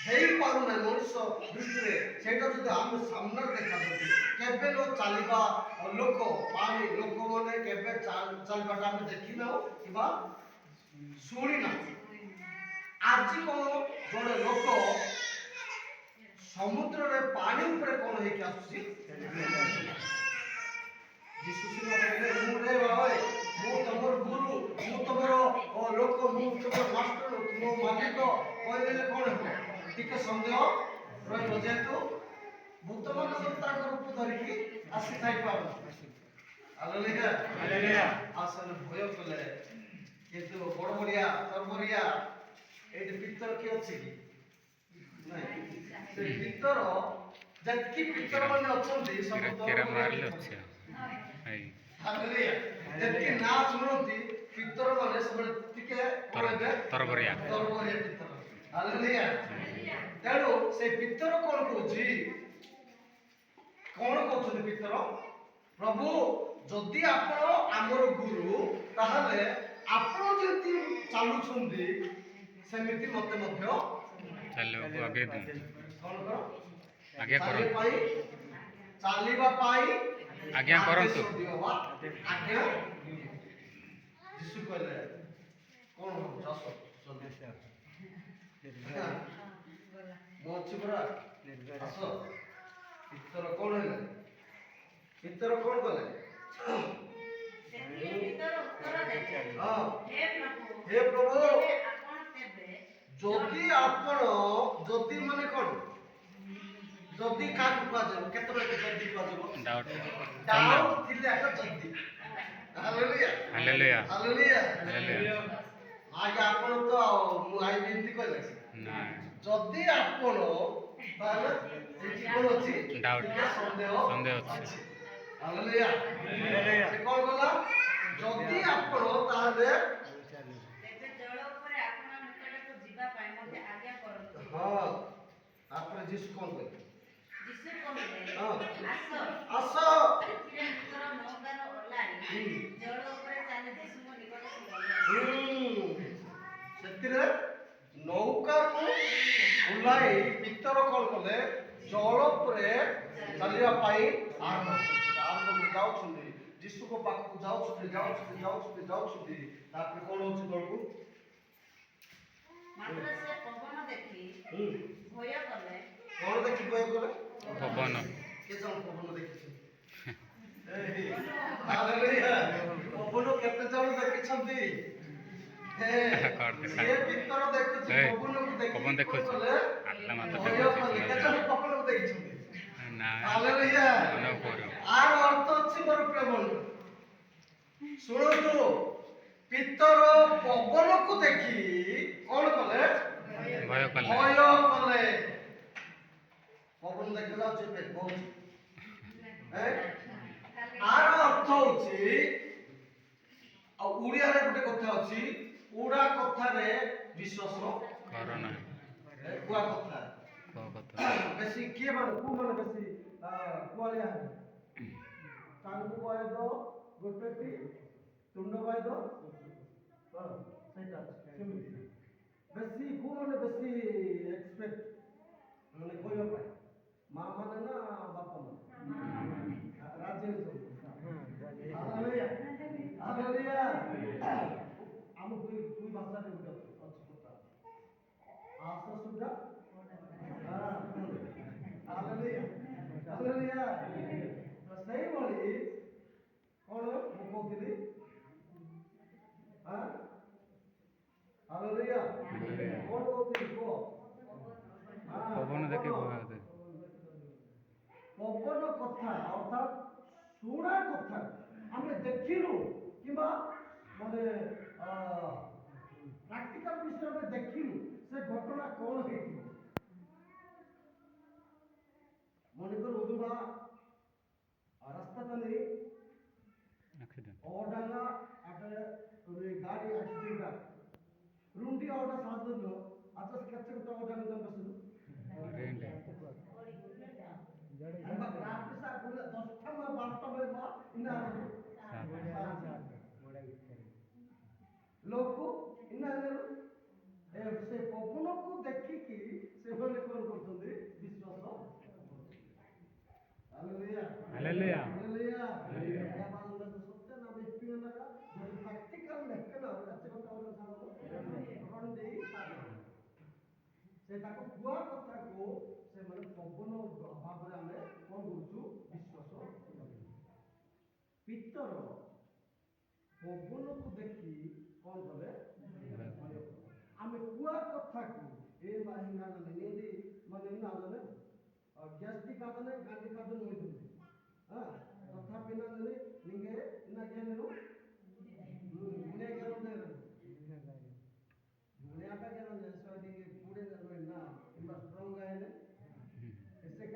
ହେଇପାରୁନାହିଁ ମଣିଷ ଦୃଷ୍ଟିରେ, ସେଇଟା ଯଦି ଆମେ ସାମ୍ନାରେ ଦେଖାଯାଉଛି, କେବେ ଚାଲିବା ଲୋକ, ପାଣି ଲୋକମାନେ କେବେ ଚାଲିବାଟା ଆମେ ଦେଖିନାହୁଁ କିମ୍ବା ଶୁଣିନାହୁଁ। ଆଜି କଣ ଜଣେ ଲୋକ ସମୁଦ୍ରରେ ପାଣି ଉପରେ କଣ ହେଇକି ଆସୁଛି? ଯୀଶୁ ସିନା କହିଲେ, ମୁଁ ରେ ଭାଇ, ମୁଁ ତମର ଗୁରୁ, ମୁଁ ତମର ଲୋକ, ମୁଁ ତମର ମାଷ୍ଟର, ମୋ ମାଲିକ କହିଦେଲେ କଣ ହେବ? ଟିକେ ସନ୍ଦେହ ରହିବ, ଯେହେତୁ ଭୂତମାନ ତାଙ୍କ ରୂପ ଧରିକି ଆସିଥାଇପାରୁ। Hallelujah hallelujah. ଆଉ ସେମାନେ ଭୟ କଲେ, କିନ୍ତୁ ବଡ ବଡିଆ ତରବରିଆ ଏଇଠି ଭିତର କିଏ ଅଛି କି? ନାଇଁ। ସେ ଭିତର ଯେତିକି ପିତର ମାନେ ଅଛନ୍ତି ସବୁ କେରା ମାରିଲେ ଅଛି ଆଇ ହାଲେଲୁୟା ଯେତିକି ନା ଶୁଣନ୍ତି ପିତର ମାନେ ସେମାନେ ଟିକେ ତରବରିଆ ପିତର ହାଲେଲୁୟା ତେଣୁ ସେ ପିତର କଣ କହୁଛି କଣ କହୁଛନ୍ତି ପିତର ପ୍ରଭୁ ଯଦି ଆପଣ ଆମର ଗୁରୁ ତାହେଲେ ଆପଣ ଯେମିତି ଚାଲୁଛନ୍ତି ସେମିତି ମତେ ମଧ୍ୟ ଚାଲିବାକୁ ଆଗେଇ ଦିଅନ୍ତୁ କଣ କର ଆଜ୍ଞା କରନ୍ତୁ ଚାଲିବା ପାଇଁ ଆଜ୍ଞା କରନ୍ତୁ ଆଜ୍ଞା ଯୀଶୁ କହିଲେ କଣ ଚାଷ ମୁଁ ଅଛି ପରା ଆସ ପିତର କଣ ହେଲେ ପିତର କଣ କଲେ ସେଥିରେ ଭିତର ଉତ୍ତର ଦେଲେ ହଁ ହେ ହେ ପ୍ରଭୁ ପ୍ରଭୁ ତେବେ ଆପଣ ତେବେ ଯଦି ଆପଣ ଯଦି ମାନେ କଣ ଯଦି କାହାକୁ କୁହାଯିବ କେତେବେଳେ ଯଦି କୁହାଯିବ ଡାଉଟ୍ ଡାଉଟ୍ ଥିଲେ ଏକ ଯଦି ହାଲେଲୁୟା ହାଲେଲୁୟା ହାଲେଲୁୟା ହାଲେଲୁୟା ଆଜ୍ଞା ଆପଣ ତ ମୁଁ ଆଇବି ଏମିତି କହିଲେ ନା ଯଦି ଆପଣ ତାହେଲେ ସେଠି କଣ ଅଛି ଡାଉଟ୍ ଟିକେ ସନ୍ଦେହ ସନ୍ଦେହ ଅଛି ହାଲେଲୁୟା ସେ କଣ କଲା ଯଦି ଆପଣ ତାହେଲେ ତେବେ ଜଳ ଉପରେ ଆପଣ ନିକଟକୁ ଯିବା ପାଇଁ ମୋତେ ଆଜ୍ଞା କରନ୍ତୁ ହଁ ତାପରେ ଯୀଶୁ କଣ କହିଲେ ଯୀଶୁ କହିଲେ ହଁ ଆସ ଆସ ସେଥିରେ ଭିତର ନୌକାର ଓହ୍ଲାଇ ଜଳ ଉପରେ ଚାଲି ଯୀଶୁଙ୍କ ନିକଟକୁ ଗଲେ ସେଥିରେ ନୌକାକୁ ଓହ୍ଲାଇ ପିତର କଣ କଲେ ଜଳ ଉପରେ ଚାଲିବା ପାଇଁ ଆରମ୍ଭ ଯାଉଛନ୍ତି ଯୀଶୁଙ୍କ ପାଖକୁ ଯାଉଛନ୍ତି ତାପରେ କଣ ହଉଛି ତଳକୁ ମାତ୍ର ସେ ପବନ ଦେଖି ଭୟ କଲେ କଣ ଦେଖି ଭୟ କଲେ ପବନ କେ ଜଣ ପବନ ଦେଖିଛି ହାଲେଲୁୟା ପବନ କେତେ ଜଣ ଦେଖିଛନ୍ତି ଯିଏ ଭିତର ଦେଖୁଛି ପବନକୁ ଦେଖି ପବନ ଦେଖୁଛି କଲେ ଆତ୍ମା ମାତ୍ର ଭୟ କଲେ କେତେ ଜଣ ପବନକୁ ଦେଖିଛନ୍ତି ନା ହାଲେଲୁୟା ଆର ଅର୍ଥ ଅଛି ମୋର ପ୍ରିୟ ବନ୍ଧୁ ଶୁଣନ୍ତୁ ପିତର ପବନକୁ ଦେଖି କଣ କଲେ ଭୟ କଲେ ପବନ ଦେଖି ଯାଉଛି ବହୁତ ଆର ଅର୍ଥ ହଉଛି ଆଉ ଓଡ଼ିଆରେ ଗୋଟେ କଥା ଅଛି ଉଡ଼ା କଥାରେ ବିଶ୍ୱାସ କର ନାହିଁ କୁଆ କଥା ବେଶୀ କିଏ ମାନେ କୋଉ ମାନେ ବେଶୀ କୁଆଳିଆ ହେବେ ତାଙ୍କୁ ବୈଦ ଗୋଟେ ତୁଣ୍ଡ ବୈଦ ସେଇଟା ସେମିତି ବେଶୀ କୋଉ ମାନେ ବେଶୀ ଏକ୍ସପେକ୍ଟ ମାନେ କହିବା ପାଇଁ ମା ମାନେ ନା ବାପା ମାନେ ରାଜ୍ୟ ଆମ ଦୁଇ ଭାଷାରେ ଗୋଟେ ଅଛି କଥା ଆସ ସୁଦ୍ଧା ସେଇଭଳି କଣ ମୁଁ କହୁଥିଲି ହାଲେଲୁୟା କଣ କହୁଥିଲି କୁହ ପବନ ଦେଖି ଭୟ ପବନ କଥା ଅର୍ଥାତ୍ ଶୁଣା କଥା ଆମେ ଦେଖିଲୁ କିମ୍ବା ମାନେ ପ୍ରାକ୍ଟିକାଲ ବିଷୟରେ ଆମେ ଦେଖିଲୁ ସେ ଘଟଣା କଣ ହେଇଥିବ ମନେକର ଉଦୁବା ରାସ୍ତାଟା ନେଇ ಓಡಾಗ ಅಟೆ ಗಾಡಿ ಆಕ್ಸಿಡೆಂಟ್ ರೂಂಡಿ ಓಡ ಸಾಧನ ಅತ ಸ್ಕೆಚ್ ಕೊಟ್ಟ ಓಡಾಗ ಬಸ್ಸು ನಮ್ಮ ಪ್ರಾಕ್ಟೀಸ್ ಆಗುಲ್ಲ 10 ಮ 12 ಮ ಬಾ ಇನ್ನ ଲୋକ ଇନା ସେ ପବନକୁ ଦେଖିକି ସେମାନେ କଣ କରୁଛନ୍ତି ବିଶ୍ୱାସ ହାଲେଲୁୟା ହାଲେଲୁୟା ହାଲେଲୁୟା ସତ୍ୟ ନା ବ୍ୟକ୍ତିଗତ ଯଦି ପ୍ରାକ୍ଟିକାଲ ଲେଖନା ସେ ତାକୁ କୁଆ କଥାକୁ ସେମାନେ ପବନ ଭାବରେ ଆମେ କଣ କରୁଛୁ ବିଶ୍ୱାସ ପିତର ପବନକୁ ଦେଖି କଣ କଲେ ଆମେ କୁଆ କଥାକୁ ଏ ମାହିନା ନେଲି ମାନେ ନାଦନେ ଗ୍ୟାସ୍ଟି ಕಾದನೆ ಗಾಂಧಿ ಕಾದನೆ ಹೋಯ್ತು ತಥಾಪಿ ನಾದಲ್ಲಿ ನಿಮಗೆ ಇನ್ನೇನು ಸ್ಟ್ರಾಂಗ್ ಆಗಿದೆ ಎಸೆಕ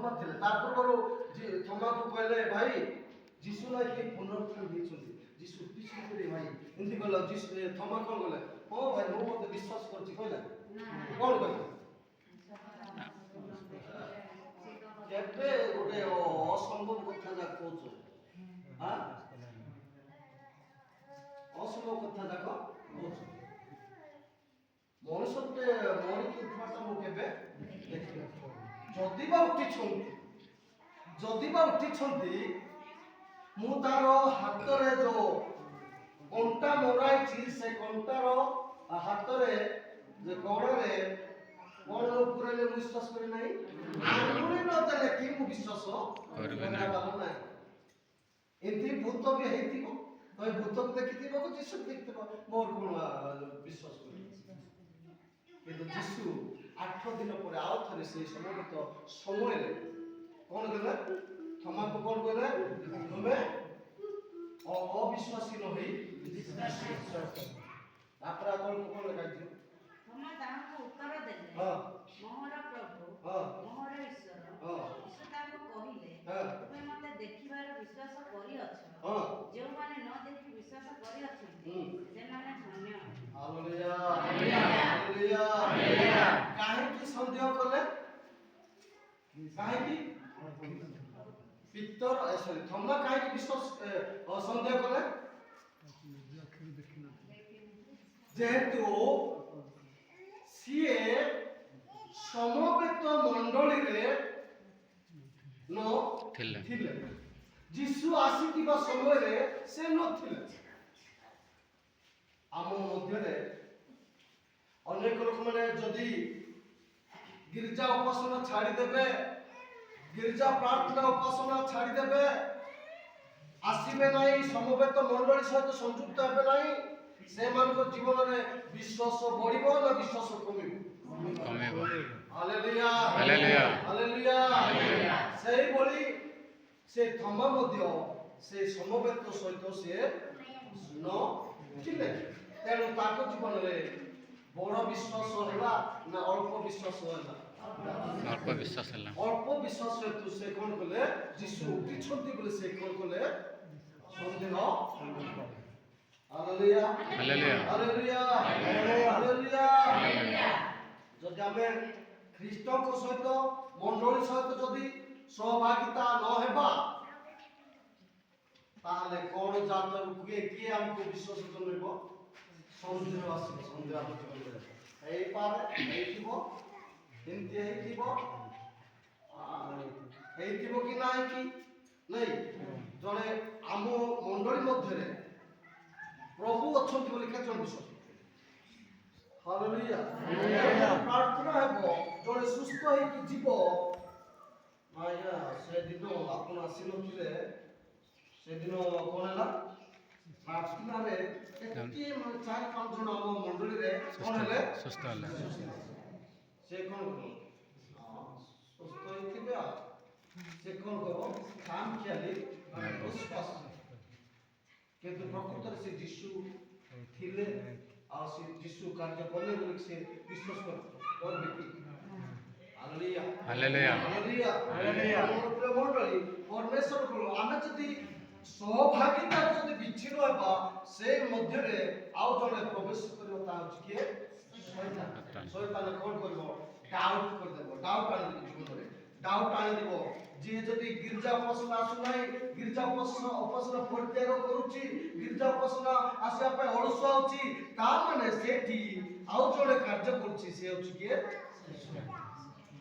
थमा थे तापर जे थमा को कहले भाई जीसु ना के पुनरुत्थान ଦେଇଛନ୍ତି जीसु पिछु करे भाई एंती कहला जीसु थमा कोन कहले ओ भाई मो मते विश्वास करछि कहला कोन कहले केबे गोटे असंभव कथा जा कहछ हां असंभव कथा जा कहछ मनुष्यते मरि के उठवाटा मो केबे जदि बा उठी मु तार हाथ रे जो कंटा मोराई से कंटार हाथ रे जे कण रे कण ऊपर ले विश्वास करे नहीं आंगुली न देले कि मु विश्वास करबे ना एंती भूत भी हेतिबो तो भूत को देखितिबो को जीसु देखितिबो मोर कोन विश्वास करे किंतु जीसु 8 दिन पर आउ थरे से समय तो समय रे कोन गले थमा को कोन गले तुमे अविश्वासी न होई विश्वासी आपरा कोन को कोन लगाई दियो थमा ताको उत्तर देले हां मोहर प्रभु हां मोहर ईश्वर हां ईश्वर ताको कहिले हां तुमे मते देखिबार विश्वास करि अछ हां जो माने न देखि विश्वास करि अछंती से माने धन्य हालेलुया हालेलुया हालेलुया काहे की संदेह करले काहे की पितर सॉरी थम्मा काहे की विश्वास संदेह करले जेहेतु सीए समवेत मंडली रे न थिले जीसु आसीथिबा समय रे से न थिले आम मध्य अनेक लोक मैंने जदि गिरजा उपासना छाड़ीदेवे गिरजा प्रार्थना उपासना छाड़ीदेवे आसबे ना समवेत मंडली सहित संयुक्त हे ना से जीवन में विश्वास बढ़ो ना विश्वास कमिबो हालेलुया हालेलुया हालेलुया सेही बोली से थमा मध्य से समवेत सहित से न थिले तेणु ताको जीवन में बड़ विश्वास होला ना अल्प विश्वास होला अल्प विश्वास है अल्प विश्वास हेतु से कौन कले जीसु उठिछंती बोले से कौन कले संदेह हालेलुया हालेलुया हालेलुया हालेलुया जदि हमें ख्रीष्ट को सहित मंडली सहित जदि सहभागिता न हेबा ताले कौन जात किए हमको विश्वास जन्मेबो सन्देह आसीबो सन्देह हम जीवन में एई पारे एई थिबो एंती एई थिबो कि नाही कि नहीं जने आम मंडली मध्य रे प्रभु अछंती बोली के जन विश्वास हालेलुया प्रार्थना हेबो जने सुस्थ होई कि जीवो माया से दिन आपण आसिनथिले से दिन कोन हला प्रार्थना रे एति 4-5 जन आम मंडली रे कोन हेले सुस्त हला से कोन सुस्त होइथिबे से कोन करो काम कियाली विश्वास किंतु प्रकृत से जीसु थिले आ से जीसु कार्य करले बोली से विश्वास कर बेटी हालेलुया हालेलुया हालेलुया हालेलुया मोर मंडली परमेश्वर को आमे जदी सहभागिता जदी विच्छिन्न हेबा से मध्य रे आउ जने प्रवेश करबो ता के शैतान कोन करबो डाउट कर देबो डाउट आनि जीवन रे डाउट आनि देबो जे जदी गिरजा उपासना आसु नाही गिरजा उपासना परित्याग करूची गिरजा उपासना आसिया पे अळसुआ होची ता माने सेठी आउ जने कार्य करूची से होची के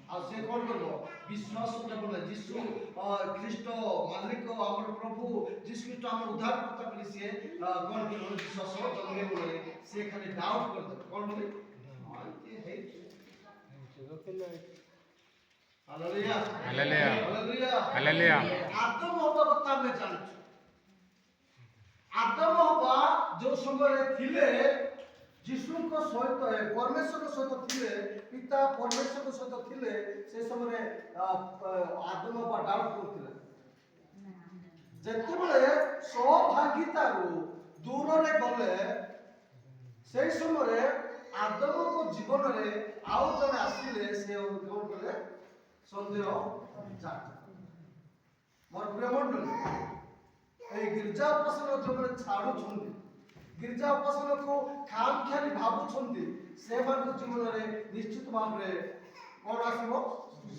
आ से कोन करबो विश्वास करबो ना जीसु ख्रीष्ट मालिक हमर प्रभु जीसु ख्रीष्ट हमर उद्धारकर्ता बोली से कोन करबो विश्वास जन्मे बोले से खाली डाउट कर दे कोन बोली आते है हालेलुया हालेलुया हालेलुया हालेलुया आदम हवा कथा में जानछु आदम हवा जो समय थिले जीसु को सहित परमेश्वर सहित थिले पिता परमेश्वर सहित थिले से समय आदम हवा डाउट करथिले जेतेबेले सहभागिता दूर रे गले से समय आदम को जीवन रे आउ जने आसिले से कोन कले ସନ୍ଦେହ ଜାତ। ମୋର ପ୍ରିୟ ମଣ୍ଡଳୀ, এই গির্জা উপাসনা যেমন ছাড়ুଛନ୍ତି, গির্জা উপাসনাକୁ ଖାମଖିଆଲି ଭାବୁଛନ୍ତି, ସେମାନଙ୍କ ଜୀବନରେ ନିଶ୍ଚିତ ଭାବରେ କ'ଣ ଆସିବ?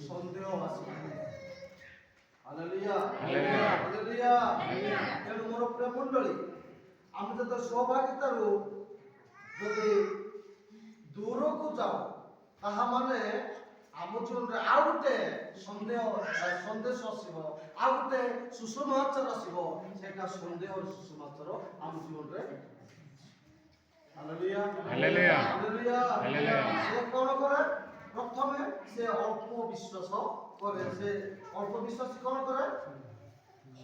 ସନ୍ଦେହ ଆସିବ। Hallelujah hallelujah. ତେଣୁ ମୋର ପ୍ରିୟ ମଣ୍ଡଳୀ, ଆମେ ଯେତେବେଳେ ସୌଭାଗ୍ୟତାରୁ ଯଦି ଦୂରକୁ ଯାଉ, ତାହା ମାନେ ଆମ ଜୀବନରେ ଆଉ ଗୋଟେ ସନ୍ଦେଶ ଆସିବ, ଆଉ ଗୋଟେ ସୁସମାଚାର ଆସିବ। ସେଇଟା ସନ୍ଦେହ ସୁସମାଚାର ଆମ ଜୀବନରେ। Hallelujah hallelujah hallelujah. ହାଲେଲୁୟା। ସେ କ'ଣ କରେ? ପ୍ରଥମେ ସେ ଅଳ୍ପ ବିଶ୍ୱାସ କରେ। ସେ ଅଳ୍ପ ବିଶ୍ୱାସ କ'ଣ କରେ?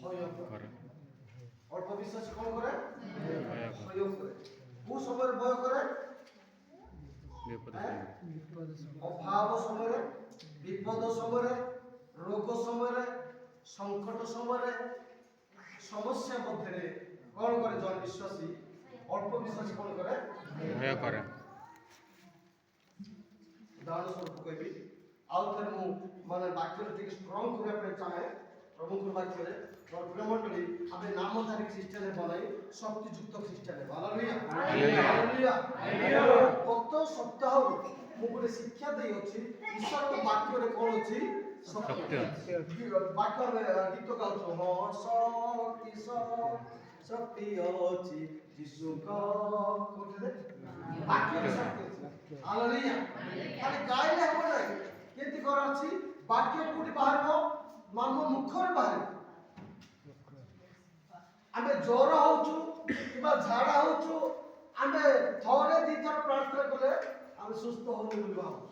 ଭୟ କରେ। ଅଳ୍ପ ବିଶ୍ୱାସ କ'ଣ କରେ? ଭୟ କରେ। କୋଉ ସମୟରେ ଭୟ କରେ? ଅଭାବ ସମୟରେ, ବିପଦ ସମୟରେ, ରୋଗ ସମୟରେ, ସଂକଟ ସମୟରେ, ସମସ୍ୟା ମଧ୍ୟରେ କ'ଣ କରେ? ଜଣେ ବିଶ୍ୱାସୀ ଅଳ୍ପ ବିଶ୍ୱାସୀ କ'ଣ କରେ? ଭୟ କରେ। ଉଦାହରଣ ସ୍ୱରୂପ କହିବି, ଆଉ ଥରେ ମୁଁ ମାନେ ବାକ୍ୟରେ ଟିକେ ଷ୍ଟ୍ରଙ୍ଗ କରିବା ପାଇଁ ଚାହେଁ। ପ୍ରଭୁଙ୍କର ବାକ୍ୟରେ ମୋର ପ୍ରିୟ ମଣ୍ଡଳୀ, ଆମେ ନାମଧାରୀ ଖ୍ରୀଷ୍ଟିଆନ ହେବା ନାହିଁ, ଶକ୍ତିଯୁକ୍ତ ଖ୍ରୀଷ୍ଟିଆନ ହେବା। Hallelujah hallelujah. ଗତ ସପ୍ତାହରୁ ମୁଁ ଗୋଟେ ଶିକ୍ଷା ଦେଇଅଛି, ଈଶ୍ୱରଙ୍କ ବାକ୍ୟରେ କ'ଣ ଅଛି? ଶକ୍ତି। ବାକ୍ୟରେ ଗୀତ ଗାଉଛୁ, ହଁ ଶକ୍ତି ଶକ୍ତି ଅଛି ଯୀଶୁଙ୍କ କୋଉଠିରେ? ବାକ୍ୟରେ ଶକ୍ତି ଅଛି। ହାଲେଲୁୟା। ଖାଲି ଗାଇଲେ ହେବ ନାହିଁ, କେମିତି କ'ଣ ଅଛି? ବାକ୍ୟ କୋଉଠି ବାହାରିବ? ଆମ ମୁଖରେ ବାହାରିବ। ଆମେ ଜ୍ୱର ହଉଛୁ କିମ୍ବା ଝାଡ଼ା ହଉଛୁ, ଆମେ ଥରେ ଦିଥର ପ୍ରାର୍ଥନା କଲେ ଆମେ ସୁସ୍ଥ ହଉନି ବୋଲି ଭାବୁଛୁ।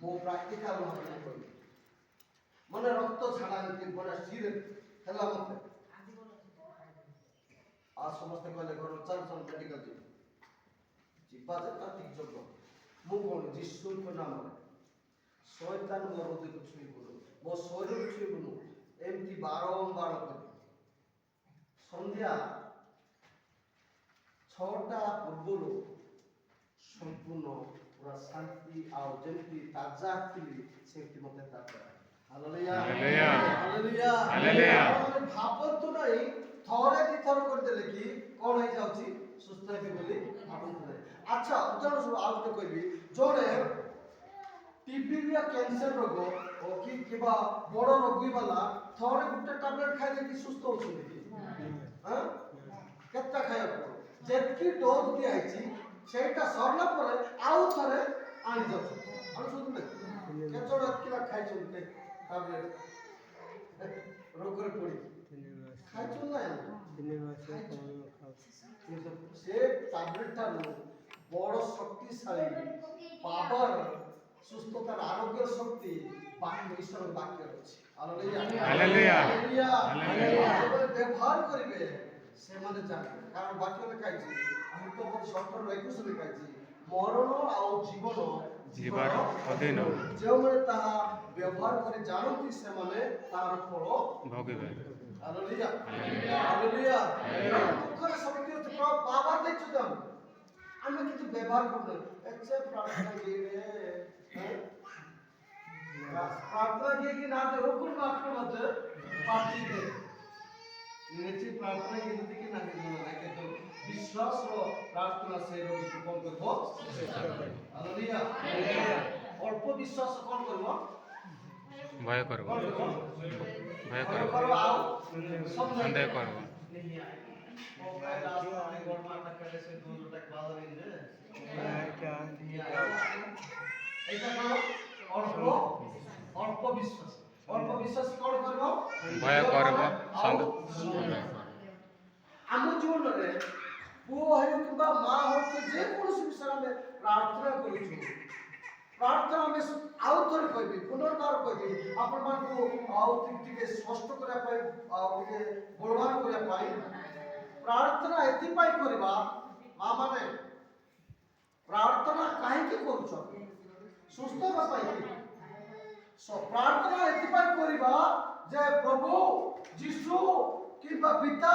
ମୁଁ ପ୍ରାକ୍ଟିକାଲ ଭାବରେ କହିବି, ମାନେ ରକ୍ତ ଝାଡ଼ା ଏମିତି ବଢ଼ିଆ ସିରିୟସ୍ ହେଲା ମତେ, ଆଉ ସମସ୍ତେ କହିଲେ ଘର ଚାଲ ମେଡିକାଲ ଯିବା ଯେ ତା ଠିକ ଯୋଗ। ମୁଁ କ'ଣ ଯୀଶୁଙ୍କ ନାମରେ ଶୈତାନ ମୋ ହୃଦୟକୁ ଛୁଇଁବୁନୁ, ମୋ ଶରୀରକୁ ଛୁଇଁବୁନୁ, ଏମିତି ବାରମ୍ବାର କରି ସନ୍ଧ୍ୟା 6ଟା ପୂର୍ବରୁ ସମ୍ପୂର୍ଣ୍ଣ ପୁରା ଶାନ୍ତି ଆଉ ଯେମିତି ତାଜା ଥିଲି ସେମିତି ମୋତେ ତାଜା। Hallelujah hallelujah hallelujah hallelujah. ଭାବନ୍ତୁ ନାହିଁ ଥରେ ଦିଥର କରିଦେଲେ କି କ'ଣ ହେଇଯାଉଛି? ସୁସ୍ଥ ହେବି ବୋଲି ଭାବନ୍ତୁ ନାହିଁ। ଆଚ୍ଛା, ଉଦାହରଣ ସ୍ୱରୂପ ଆଉ ଗୋଟେ କହିବି, ଜଣେ ଟିବି या कैंसर रोग कि किबा बड़ रोगी वाला थोड़े गुटे टैबलेट खाइले कि सुस्थ होछुनी कि हां केत्ता खाया पड़ो जेतकी डोज दिया आइछि सेटा सरला परे आउ थरे आनी जाउ आनु सुन ने केतोड किला खाइ छुनते टैबलेट रोग रे पड़ी खाइ छुन ना से टैबलेट ता बड़ शक्तिशाली पावर সুস্থতার আরোগ্যের শক্তি বাক্য ঈশ্বরের বাক্যের আছে। Hallelujah hallelujah hallelujah. ব্যবহার করিবে সেমানে জানবে, কারণ বাক্য লেখা আছে মৃত্যুপথ 17:21 লেখা আছে মরণ ଆଉ ଜୀବନ ଯିବାର ଅଧୀନ ଯେଉଁମାନେ ତାହା ବ୍ୟବହାର କରି ଜାଣନ୍ତି ସେମାନେ ତାର ଫଳ ଭୋଗିବେ। Hallelujah hallelujah. ମୁଖରେ ଶକ୍ତି ଅଛି, ବାବା ଦେଇଛନ୍ତି ଆମେ କିନ୍ତୁ ବ୍ୟବହାର କରୁନେ। ଏତେ ପ୍ରାର୍ଥନା କିରେ प्रार्थना किए कि ना दे हुकुम आपको मत पार्टी दे निश्चित प्रार्थना की नदी की ना के ना के तो विश्वास रो प्रार्थना से रोगी को कौन करबो? हालेलुया अल्प विश्वास कौन करबो? भय करबो भय करबो आओ सन्देह करबो मोबाइल आसमानी गोड़ मारना करे से दूर तक बादल इन रे ऐसा करो অল্প বিশ্বাস কোন করব? ভয় করব ଆମ ଜୀବନରେ ପୁଅ ହେଉ କିମ୍ବା ମା ହେଉ କି ଯେକୌଣସି ବିଷୟରେ ଆମେ ପ୍ରାର୍ଥନା କରୁଛୁ, ପ୍ରାର୍ଥନା ଆମେ ଆଉ ଥରେ କହିବି, ପୁନର୍ବାର କହିବି ଆପଣମାନଙ୍କୁ ଆଉ ଟିକେ ସ୍ପଷ୍ଟ କରିବା ପାଇଁ, ଆଉ ଟିକେ ବଳବାନ କରିବା ପାଇଁ। ପ୍ରାର୍ଥନା ଏଥିପାଇଁ କରିବା, ମା ମାନେ ପ୍ରାର୍ଥନା କାହିଁକି କରୁଛ? ସୁସ୍ଥ ହେବା ପାଇଁ। ପ୍ରାର୍ଥନା ଏଥିପାଇଁ କରିବା ଯେ ପ୍ରଭୁ ଯୀଶୁ କିମ୍ବା ପିତା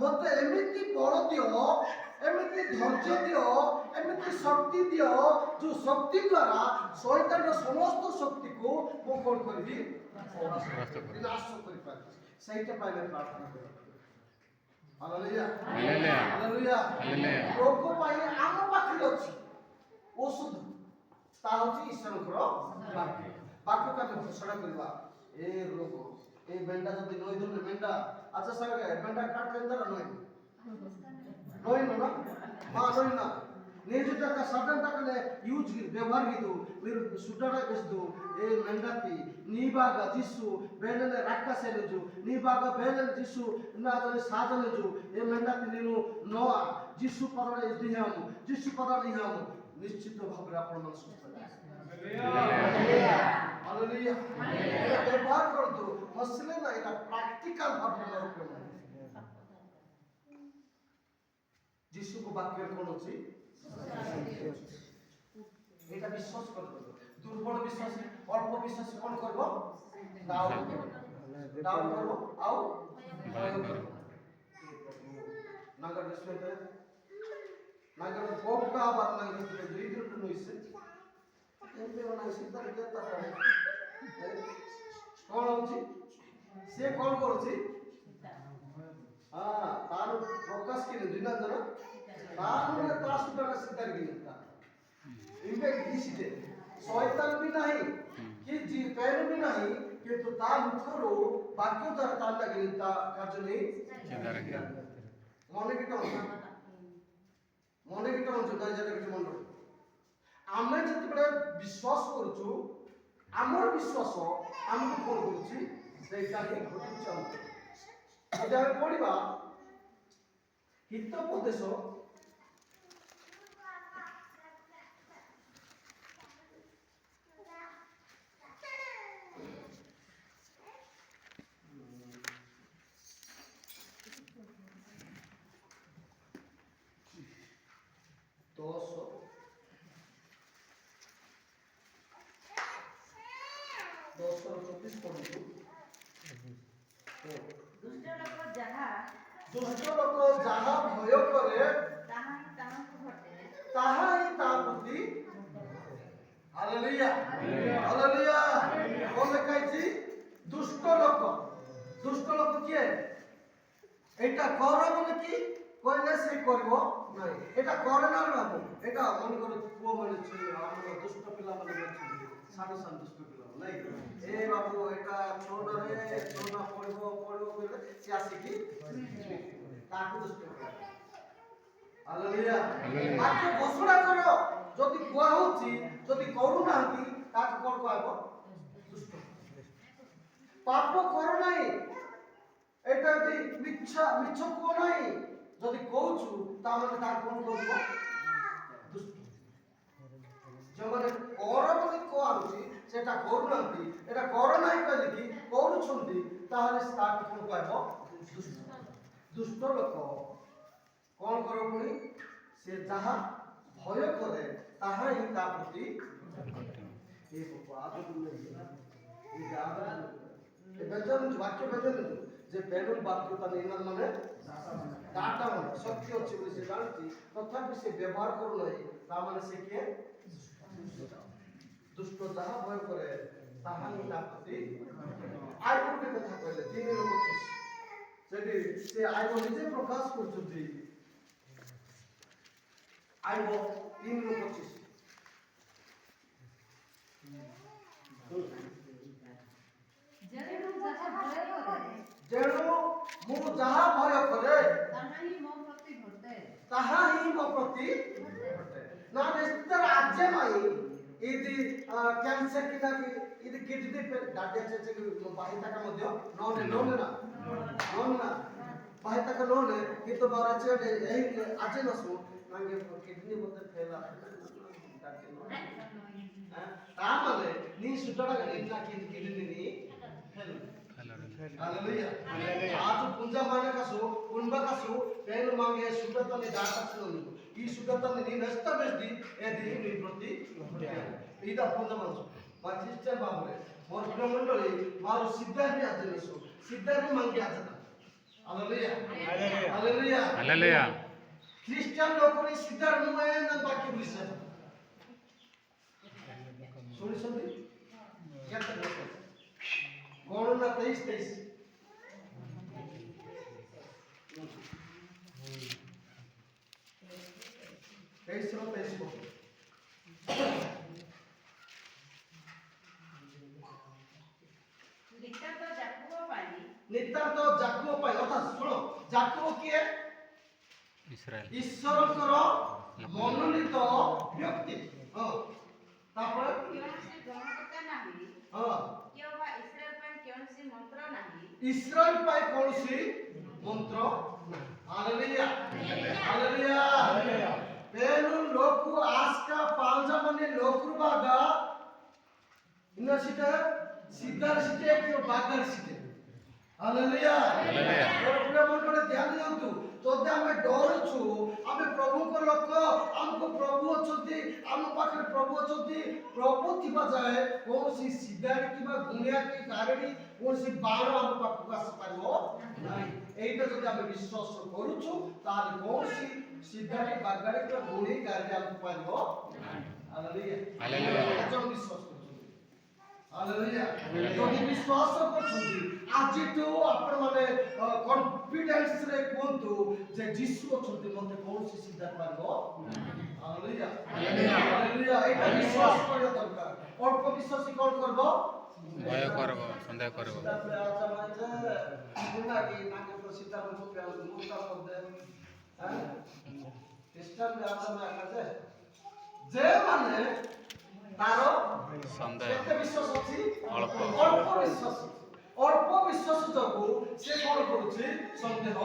ମୋତେ ଏମିତି ବଳ ଦିଅ ଏମିତି ଧୈର୍ଯ୍ୟ ଦିଅ, ଏମିତି ଶକ୍ତି ଦିଅ, ଯୋଉ ଶକ୍ତି ଦ୍ୱାରା ଶୈତାନର ସମସ୍ତ ଶକ୍ତିକୁ ମୁଁ କଣ କରିବି? ବିନାଶ କରିପାରିବି। ସେଇଟା ପାଇଁ ଆମେ ପ୍ରାର୍ଥନା କରିବା। Hallelujah, hallelujah, hallelujah. ହାଲେଲୁୟା। ରୋଗ ପାଇଁ ଆମ ପାଖରେ ଅଛି ଔଷଧ, ତା ହଉଛି ଈଶ୍ୱରଙ୍କର ବାକ୍ୟ। ବାକ୍ୟକୁ ଆମେ ଘୋଷଣା କରିବା। ଏ ରୋଗ, ଏ ମେଣ୍ଢା ଯଦି ନଈ ଧରଲେ ମେଣ୍ଢା, ଆଚ୍ଛା ସାଙ୍ଗେ ମେଣ୍ଢା କାଟ କେନ୍ଦାର ନଈ नोइन ना मां नोइन ना नेजुटा का साधन तकले यूज व्यवहार गिदु మీరు సుడ్డడ గెస్దు ఏ మెండతి నీబాగా జిస్సు బేలనే రాక్షసెలుజు నీబాగా బేలనే జిస్సు నాదనే సాధనజు ఏ మెండతి నేను నోଆ జిస్సు పరడే ఇదిహాము జిస్సు పరడే ఇహాము ନିଶ୍ଚିତ ଭାବରେ ଆପଣମାନେ ସୁସ୍ଥ ହେବେ। Hallelujah, hallelujah. ବ୍ୟବହାର କରନ୍ତୁ, ହସିଲେ ନା, ଏଇଟା ପ୍ରାକ୍ଟିକାଲ ଭାବରେ ମୋର ପ୍ରେମ। ଯୀଶୁଙ୍କ ବାକ୍ୟରେ କଣ ଅଛି? ଏଇଟା ବିଶ୍ୱାସ କରନ୍ତୁ। ଦୁର୍ବଳ ବିଶ୍ୱାସ, ଅଳ୍ପ ବିଶ୍ୱାସ କଣ କରିବ? ଡାଉନ କରିବ ଆଉ नागर विश्वते नागर पोका बात ना ये दुईदर टू नोइसे एमपे बना सिद्धार के ता कोन होची से कोन करची हां तार फोकस के दिना जरा तार ने त्रास उठा सिद्धार के ता इनपे किसी शैतान भी नहीं कि जी पैर भी नहीं कि तो ता मुखरो बाक्य तार तार लगे ता कार्य नहीं सिद्धार के মনে কি কেমন তাই যেটা কিছু মনে করো আমি যেতবে বিশ্বাস করছু আমার বিশ্বাস আমি কোন করছি সেইটা হি ঘটুছে আমাদের যদি আমি পড়িবা হিতোপদেশ दुष्ट लोक जहा भय करे ताहा ही ता प्रति हालेलुया हालेलुया कोन लिखाइछि दुष्ट लोक किए एटा कर माने की कहले से करबो नाही एटा करे ना बाबू एटा मन कर पुओ माने छी हमर दुष्ट पिला माने छी सानो सानो दुष्ट पिला नाही ए बाबू एटा छोड़ रे छोड़ा पड़बो बोले से आसी की ताकू दुष्ट हालेलुया आके घोषणा करो जदि कुआ होची जदि करू नांती ताक कोन कहबो दुष्ट पाप करू नाही एटा दी मिछ को नाही जदि कहूछु ता माने ताक कोन कहबो दुष्ट जमाने कर बोली कहूची सेटा करू नांती एटा कर नाही कहले की करूछंती ताहाले ताक कोन कहबो दुष्ट दुष्ट लोक कौन करो पुणी से जहा भय करे ताहा ही ता प्रति ए बात नहीं ये याद है बेजन वाक्य बेजन जे बेडुल वाक्य ता नहीं माने डाटा माने सत्य अछि बोली से जानती तथापि से व्यवहार करू नहीं ता माने से के दुष्ट जहा भय करे ताहा ही ता प्रति आइ कोटे कथा कहले 3:25 सेठी से आइबो निजे प्रकाश करछुती आइबो 3:25 जेणु मु जहा भय करे ताहा ही मो प्रति घटे ना निस्तर आज्य माई इदी कैंसर की ना इदी किडनी पे डाडिया चेचे की बाहिता का मध्य नोने ना बाहिता का नोने कि तो बारा चेडे यही आजे नसु नांगे किडनी बोते फेला ता माने नी सुटडा इतना किडनी नी फेल हालेलुया आज पुंजा माने कासु उनबा कासु पेन मांगे सुटता ने डाटा सुनु ई सुटता ने नी नष्ट बेसदी एदी नी प्रति इदा पुंजा मानसु माचिस्टर बाबुरे मोर ब्रह्मंडली मारो सिद्धार्थ आजनेसु सिद्धार्थ मांगे आजता हालेलुया हालेलुया हालेलुया ଖ୍ରୀଷ୍ଟିଆନ ଲୋକରେ ସିଧା ନୁହେଁ ନା ବାକି ବିଷୟ ଶୁଣିଛନ୍ତି କେତେ ବର୍ଷ ଗଣନା 23 ନିତାନ୍ତ ଯାକୋବ ପାଇଁ ଅର୍ଥାତ୍ ଶୁଣ ଯାକୋବ କିଏ ଇସ୍ରାଏଲ ଈଶ୍ୱରଙ୍କର ମନୋନୀତ ବ୍ୟକ୍ତି ହଁ ତାପରେ ହଁ ଇସ୍ରାଏଲ ପାଇଁ କୌଣସି ମନ୍ତ୍ର ହାଲେଲୁୟା ହାଲେଲୁୟା पेनु लोकु आस्का पांजा मने लोकु बागा इना सिटे सिद्धार सिटे कि बागार सिटे हालेलुया हालेलुया और पूरा मन करे ध्यान दियंतु जदि आमे डरछु आमे प्रभु को लोक हमको प्रभु अछंती हम पाखरे प्रभु अछंती प्रभु थिबा जाए कोनसी सिद्धार किबा गुनिया की कारणी कोनसी बाण हम पाखु आस पाइबो नाही एइटा जदि आमे विश्वास करूछु ताल कोनसी सिद्धारी बागारे को गुणी कार्य हम पाइबो हालेलुया हालेलुया जब विश्वास करछुती हालेलुया जदि विश्वास करछुती आज तो आपण माने कॉन्फिडेंस रे कोंतु जे यीशु अछंती मते कोनसी सिद्धा पाइबो हालेलुया हालेलुया एटा विश्वास करिया दरकार अल्प विश्वासी कोन करबो भय करबो संदेह करबो तापर आजा माने गुना की नाके तो सीता को पे मुक्ता पदे हां খ্রিস্টান আচামে আকাছে যে মানে তার संदेह কেতে বিশ্বাস আছে অল্প অল্প বিশ্বাস যোগু সে কোন করুছে সন্দেহ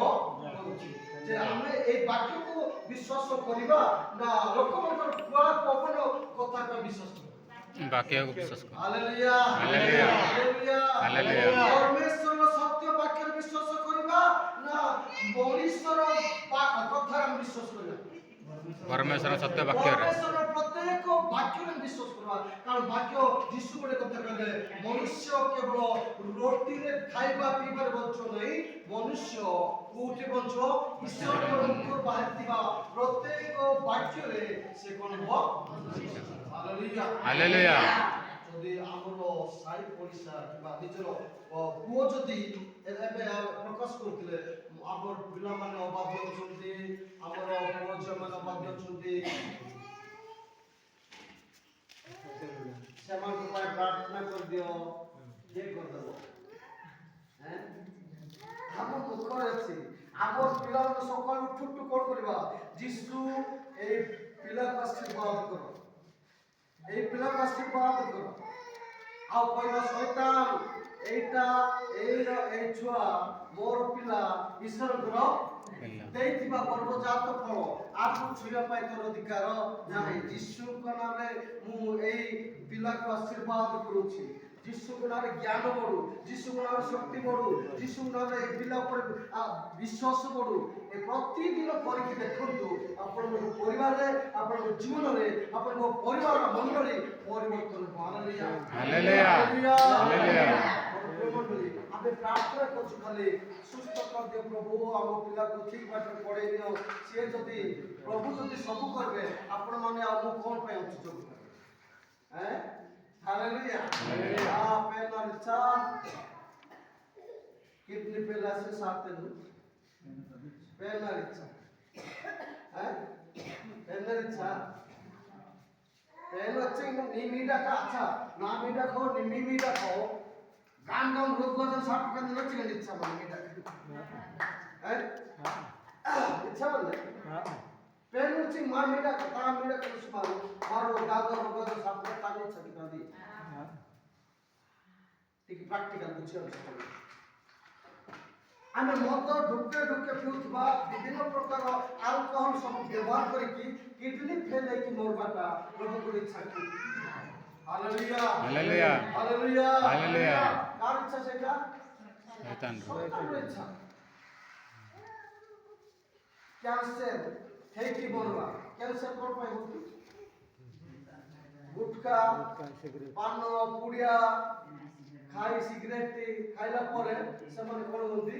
করুছে যে আমি এই বাক্যକୁ বিশ্বাস করিবা না লোকମାନଙ୍କର কুয়া পবନ কথাକୁ বিশ্বাস করিবা ବାକ୍ୟକୁ ବିଶ୍ୱାସ କର ହାଲେଲୁୟା ହାଲେଲୁୟା ହାଲେଲୁୟା ହାଲେଲୁୟା ପରମେଶ୍ୱରର ସତ୍ୟ ବାକ୍ୟରେ ବିଶ୍ୱାସ କରିବା ନା ମଣିଷର କଥାରେ ଆମେ ବିଶ୍ୱାସ କରିବା ପରମେଶ୍ୱର ସତ୍ୟ ବାକ୍ୟରେ ପରମେଶ୍ୱରର ପ୍ରତ୍ୟେକ ବାକ୍ୟରେ ବିଶ୍ୱାସ କରିବା କାରଣ ବାକ୍ୟ ଯୀଶୁ ଗୋଟେ କଥା କହିଲେ ମନୁଷ୍ୟ କେବଳ ରୋଟିରେ ଖାଇବା ପିଇବାରେ ବଞ୍ଚ ନାହିଁ ମନୁଷ୍ୟ କୋଉଠି ବଞ୍ଚ ଈଶ୍ୱରଙ୍କ ମୁଖରୁ ବାହାରିଥିବା ପ୍ରତ୍ୟେକ ବାକ୍ୟରେ ସେ କ'ଣ ହେବ ହାଲେଲୁୟା ହାଲେଲୁୟା ଯଦି ଆମର ସାଇ ପଡ଼ିଶା କିମ୍ବା ନିଜର ପୁଅ ଯଦି ଏବେ ପ୍ରକାଶ କରୁଥିଲେ ଆମର ପିଲାମାନେ ଅବାଧ୍ୟ ଅଛନ୍ତି ଆମର ପୁଅ ଝିଅମାନେ ଅବାଧ୍ୟ ଅଛନ୍ତି ସେମାନଙ୍କ ପାଇଁ ପ୍ରାର୍ଥନା କରିଦିଅ କିଏ କରିଦେବ ଆମ ମୁଖରେ ଅଛି ଆମର ପିଲାମାନେ ସକାଳୁ ଉଠୁ ଉଠୁ କ'ଣ କରିବା ଯୀଶୁ ଏଇ ପିଲାକୁ ଆଶୀର୍ବାଦ କର এই পিলাକୁ ଆଶୀର୍ବାଦ କର ଆଉ କହିବା ଶୈତାନ ଏଇଟା ଏଇ ଛୁଆ ମୋର ପିଲା ଈଶ୍ୱରଙ୍କର ଦେଇଥିବା ଗର୍ଭଜାତ ଫଳ ଆକୁ ଛୁଇଁବା ପାଇଁ ତୋର ଅଧିକାର ନାହିଁ ଯୀଶୁଙ୍କ ନାମରେ ମୁଁ ଏଇ ପିଲାକୁ ଆଶୀର୍ବାଦ କରୁଛି ଯୀଶୁଙ୍କ ନାମରେ ଜ୍ଞାନ ବଢୁ ଯୀଶୁଙ୍କ ନାମରେ ଶକ୍ତି ବଢୁ ଯୀଶୁଙ୍କ ନାମରେ ଏ ପିଲା ଉପରେ ବିଶ୍ୱାସ ବଢୁ ଏ ପ୍ରତିଦିନ କରିକି ଦେଖନ୍ତୁ ଆପଣଙ୍କ ପରିବାରରେ ଆପଣଙ୍କ ଜୀବନରେ ଆପଣଙ୍କ ପରିବାର ମଣ୍ଡଳୀ ପରିବର୍ତ୍ତନ ହେବ ହାଲେଲୁୟା ହାଲେଲୁୟା ହାଲେଲୁୟା ଆମେ ପ୍ରାର୍ଥନା କରୁଛୁ ଖାଲି ସୁସ୍ଥ କରିଦିଅ ପ୍ରଭୁ ଆମ ପିଲାକୁ ଠିକ ବାଟରେ ପଢେଇ ଦିଅ ସିଏ ଯଦି ପ୍ରଭୁ ଯଦି ସବୁ କରିବେ ଆପଣମାନେ ଆଉ ମୁଁ କ'ଣ ପାଇଁ ଅଛି ଯୋଗ हालेलुया हालेलुया पहला रिचा कितने पहला से सात दिन पहला रिचा हैं पहला रिचा पहला चिंग निमीडा का अच्छा ना मीडा खो निमीडा खो गान गान रोग गोजन साठ का दिन चिंग रिचा बन मीडा हैं रिचा बन पहले चिंग मार मीडा का ता मीडा का सुमारो मारो गागो रोग गोजन साठ का ताने छकी कर दी ठीक प्रैक्टिकल बुझियो आमे मद ढुके ढुके पिउथबा विभिन्न प्रकार अल्कोहल सब व्यवहार करिकी किडनी फेल है कि मोर बाटा प्रभु को इच्छा की hallelujah hallelujah hallelujah hallelujah car इच्छा सेटा शैतान इच्छा कैंसर है कि बोलवा कैंसर कोन पाई होती गुटखा पान पुड़िया खाई सिगरेट खाइला परे समान कोन होती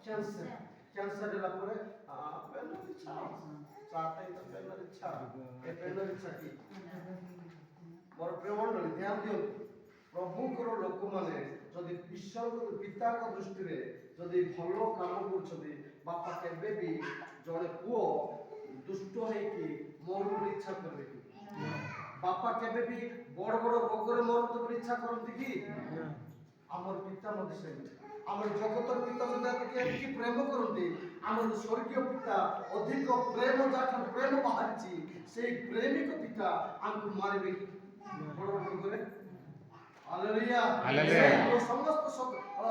कैंसर କ୍ୟାନ୍ସର ହେଲା ପରେ ପେନର ଇଚ୍ଛା ଚାଟା ପେନର ଇଚ୍ଛା ଏ ପେନର ଇଚ୍ଛା କି ମୋର ପ୍ରିୟ ମଣ୍ଡଳୀ ଧ୍ୟାନ ଦିଅନ୍ତୁ ପ୍ରଭୁଙ୍କର ଲୋକମାନେ ଯଦି ଈଶ୍ୱର ପିତାଙ୍କ ଦୃଷ୍ଟିରେ ଯଦି ଭଲ କାମ କରୁଛନ୍ତି ବାପା କେବେ ବି ଜଣେ ପୁଅ ଦୁଷ୍ଟ ହେଇକି ମରୁଡ଼ି ଇଚ୍ଛା କରିବେ କି ବାପା କେବେ ବି ବଡ଼ ବଡ଼ ରୋଗରେ ମରନ୍ତୁ ବୋଲି ଇଚ୍ଛା କରନ୍ତି କି ଆମର ପିତା ମଧ୍ୟ ସେମିତି ଆମର ଜଗତର ପିତା ଯଦି ଆମେ କେମିତି ପ୍ରେମ କରନ୍ତି ଆମର ସ୍ୱର୍ଗୀୟ ପିତା ଅଧିକ ପ୍ରେମ ଯାଠାରୁ ପ୍ରେମ ବାହାରିଛି ସେଇ ପ୍ରେମିକ ପିତା ଆମକୁ ମାରିବେ କି ବଡ଼ ବଡ଼ ରୋଗରେ ହାଲେଲୁୟା ହାଲେଲୁୟା। ସମସ୍ତ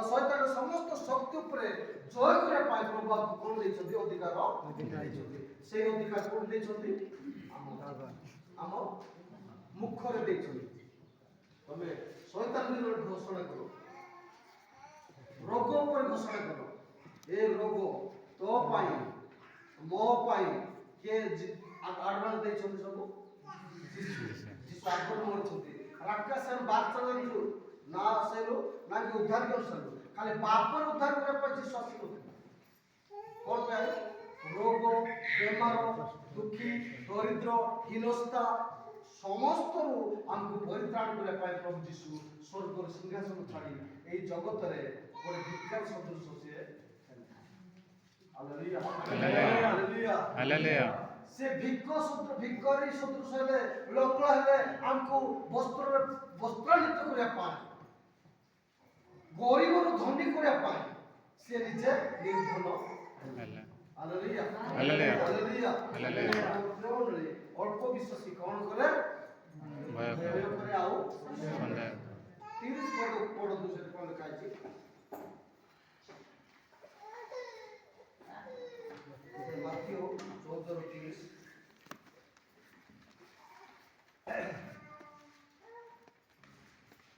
ଶୈତାନ ସମସ୍ତ ଶକ୍ତି ଉପରେ ଜୟ କରିବା ପାଇଁ ପ୍ରଭୁ ଆମକୁ କଣ ଦେଇଛନ୍ତି ଅଧିକାର ଦେଇଛନ୍ତି ସେଇ ଅଧିକାର କୋଉଠି ଦେଇଛନ୍ତି ଆମ ମୁଖରେ ଦେଇଛନ୍ତି ତମେ ଶୈତାନ ବିରୋଧରେ ଘୋଷଣା କର ରୋଗ ଉପରେ ଘୋଷଣା କର ଏ ରୋଗ ତୋ ପାଇଁ ମୋ ପାଇଁ କିଏ ଆଡଭାନ୍ସ ଦେଇଛନ୍ତି ସବୁ ଯୀଶୁ ଆଗରୁ ମରିଛନ୍ତି ରାକ୍ଷସ ବାର୍ତ୍ତା ନା ଆସିଲୁ ନା କି ଉଦ୍ଧାର କରିସାରିଲୁ ଖାଲି ପାପରୁ ଉଦ୍ଧାର କରିବା ପାଇଁ ଯୀଶୁ ଆସିନଥିଲେ କଣ ପାଇଁ ରୋଗ ବେମାର ଦୁଃଖୀ ଦରିଦ୍ର ହୀନସ୍ତା ସମସ୍ତରୁ ଆମକୁ ପରିତ୍ରାଣ କରିବା ପାଇଁ ପ୍ରଭୁ ଯୀଶୁ ସ୍ୱର୍ଗର ସିଂହାସନ ଛାଡ଼ି ଏହି ଜଗତରେ ଗୋଟେ ଭିକାର ସଦୃଶ ସିଏ ହାଲେଲୁୟା ହାଲେଲୁୟା ହାଲେଲୁୟା। ସେ ଭିକାରୀ ସଦୃଶ ହେଲେ ଲୋକ ହେଲେ ଆମକୁ ବସ୍ତ୍ରାନ୍ୱିତ କରିବା ପାଇଁ ଗରିବରୁ ଧନୀ କରିବା ପାଇଁ ସେ ନିଜେ ନିର୍ଧନ ହାଲେଲୁୟା ହାଲେଲୁୟା। Hallelujah hallelujah. ଅଳ୍ପ ବିଶ୍ୱାସୀ କଣ କରେ ଭୟ ଭୟ କରେ ଆଉ ସନ୍ଦେହ 30 ପଦ ସେଠି କଣ ଲେଖା ହେଇଛି ମାଥିଉ 14:30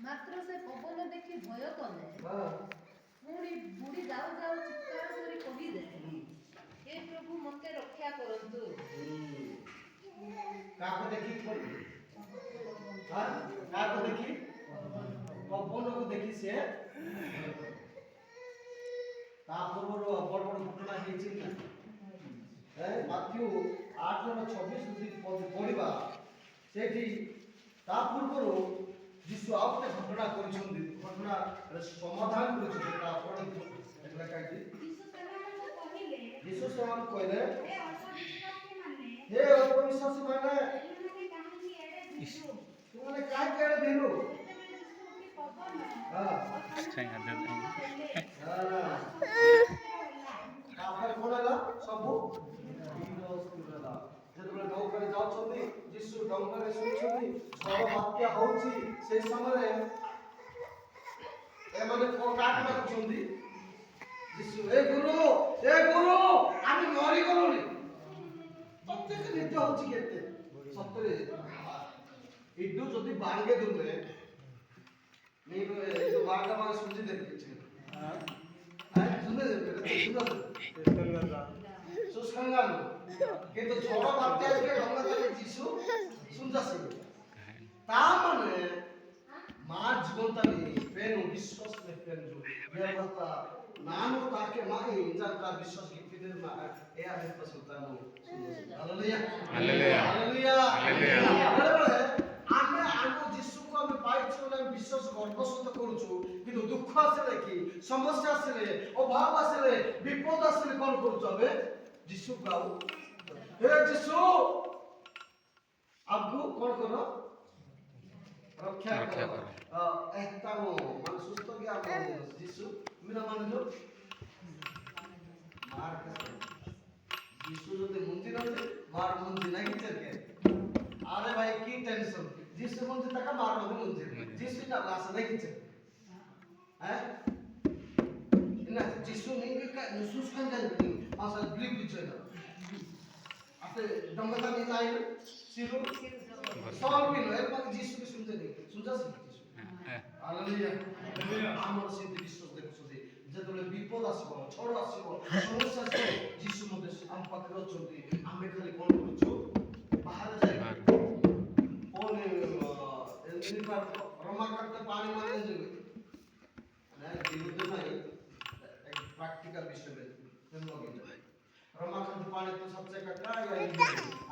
ମାତ୍ର ସେ ପବନ ଦେଖି ଭୟ କଲେ ହଁ ପୁଣି ବୁଡ଼ି ଯାଉ ଯାଉ ଚିତ୍କାର କରି କହିଲେ ହେ ପ୍ରଭୁ ମୋତେ ରକ୍ଷା କରନ୍ତୁ କାହାକୁ ଦେଖି କାହାକୁ ଦେଖି ପବନକୁ ଦେଖି ସେ ତା ପୂର୍ବରୁ ବଡ଼ ବଡ଼ ଘଟଣା ହେଇଛି ମାଥିଉ 8:26 ପଢିବା ସେଠି ତା ପୂର୍ବରୁ ଯୀଶୁ ଆଉ ଗୋଟେ ଘଟଣା କରିଛନ୍ତି ଘଟଣାର ସମାଧାନ କରିଛନ୍ତି ତା ପଢନ୍ତୁ ଯୀଶୁ ସେମାନଙ୍କୁ କହିଲେ ହେ ଅବିଶ୍ୱାସୀ ମାନେ ତୁମମାନେ କାହିଁକି ଏଡ଼େ ଭୀରୁ ତାପରେ କଣ ହେଲା ସବୁ ଯେତେବେଳେ ନୌକାରେ ଯାଉଛନ୍ତି ଯୀଶୁ ଡଙ୍ଗାରେ ଶୋଇଛନ୍ତି ଝଡ଼ ବାତ୍ୟା ହଉଛି ସେଇ ସମୟରେ ଏମାନେ କାହାକୁ ଡାକୁଛନ୍ତି ଯୀଶୁ ଏ ଗୁରୁ ଆମେ ମରିଗଲୁଣି ପ୍ରତ୍ୟେକ ନିତ୍ୟ ହଉଛି କେତେ ସତରେ ଇଡୁ ଯଦି ବାଙ୍ଗେ ଦୁଲେ ನೀನು ಇದು ಭಾಗವಾಗಿ ಸುಂದಿದ್ದೇನೆ সুস্কাঙ্গাল কিন্তু ঝড় বাত্যা আসবে ঢঙ্গাতে যিশু শুনতাছিল তা মানে মা জীবনটানি প্রেম বিশ্বাস নে প্রেম দেবতা ನಾನು ತಾಕೆ ಮಾಗಿ ಇಂಜಾತ ವಿಶ್ವಾಸ ಗಿಟ್ಟಿದೆ ಮಾ ಏ ಆಯ್ತು Sultan hallelujah hallelujah hallelujah hallelujah. ଆମେ ଆମ ଯୀଶୁକୁ ଆମେ ପାଇଛୁ ବୋଲି ଆମେ ବିଶ୍ୱାସ ଗର୍ବ ସହିତ କରୁଛୁ କିନ୍ତୁ ଦୁଃଖ ଆସିଲେ କି ସମସ୍ୟା ଆସିଲେ ଅଭାବ ଆସିଲେ ବିପଦ ଆସିଲେ କଣ କରୁଛୁ ଆମେ ଯୀଶୁକୁ ଆଉ ହେ ଯୀଶୁ ଆମକୁ କଣ କର ରକ୍ଷା କର ଏତାମ ମାନେ ସୁସ୍ଥ ଜ୍ଞାନ ଯୀଶୁ ମିନା ମାନୁଛୁ ମାର ଯୀଶୁ ଯଦି ମୁଞ୍ଜି ନଥିଲେ ମାର ମୁଞ୍ଜି ନାହିଁ ଚେକେ अरे भाई की टेंशन जिस मुझे तक मार होते मुझे जिस का लाश नहीं किचे हैं इना जिसु नहीं का नुसुस kan kan asal beli bicara आते डंगा नहीं चाहिए सिरो सॉल्व भी नो एक बार जिसु भी सुनते नहीं सुनता सी हालेलुया ଆମର ସେମିତି ବିଶ୍ୱାସ ଦେଖୁଛନ୍ତି ଯେତେବେଳେ ବିପଦ ଆସିବ ଛଡ଼ ଆସିବ ସମସ୍ୟା ଆସିବ ଯୀଶୁ ମଧ୍ୟ ଆମ ପାଖରେ ଅଛନ୍ତି ଆମେ ଖାଲି କଣ କରୁଛୁ ବାହାରେ ଯାଇ रमाकांत पानी मारने से नहीं विरुद्ध नहीं एक प्रैक्टिकल विषय में रमाकांत पाणी तो सबसे कटरा या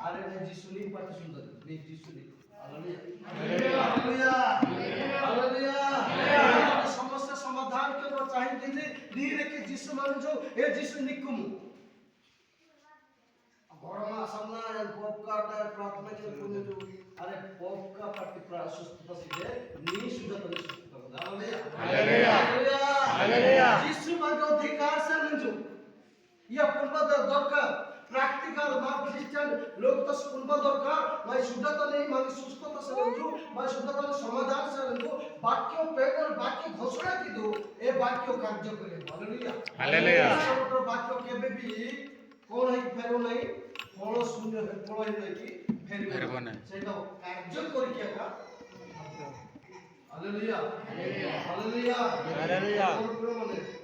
अरे ने जिसुनी पाटी सुंदर ने जिसुनी हालेलुया हालेलुया हालेलुया समस्या समाधान के तो चाहिए दिले धीरे के जिसु मान जो ए जिसु निकुम गरमा सामना या पोप का प्रार्थना के पुण्य जो अरे पोप का पाटी सुस्थता सीधे नी सुधा तो सुस्थता हालेलुया हालेलुया जिसु मान जो अधिकार से मंजू या पुनः दरकार प्रैक्टिकल मार्ग क्रिश्चियन लोग तो पुनः दरकार मैं शुद्धता नहीं मैं सुस्थता से रंजू मैं शुद्धता में समाधान से रंजू वाक्यों पेपर वाक्य घोषणा की दो ये वाक्यों कार्य करे हालेलुया हालेलुया तो वाक्यों के भी कौन है फेरो नहीं फलो शून्य है फलो ही नहीं कि फेरो नहीं से तो कार्य करी क्या का हालेलुया हालेलुया हालेलुया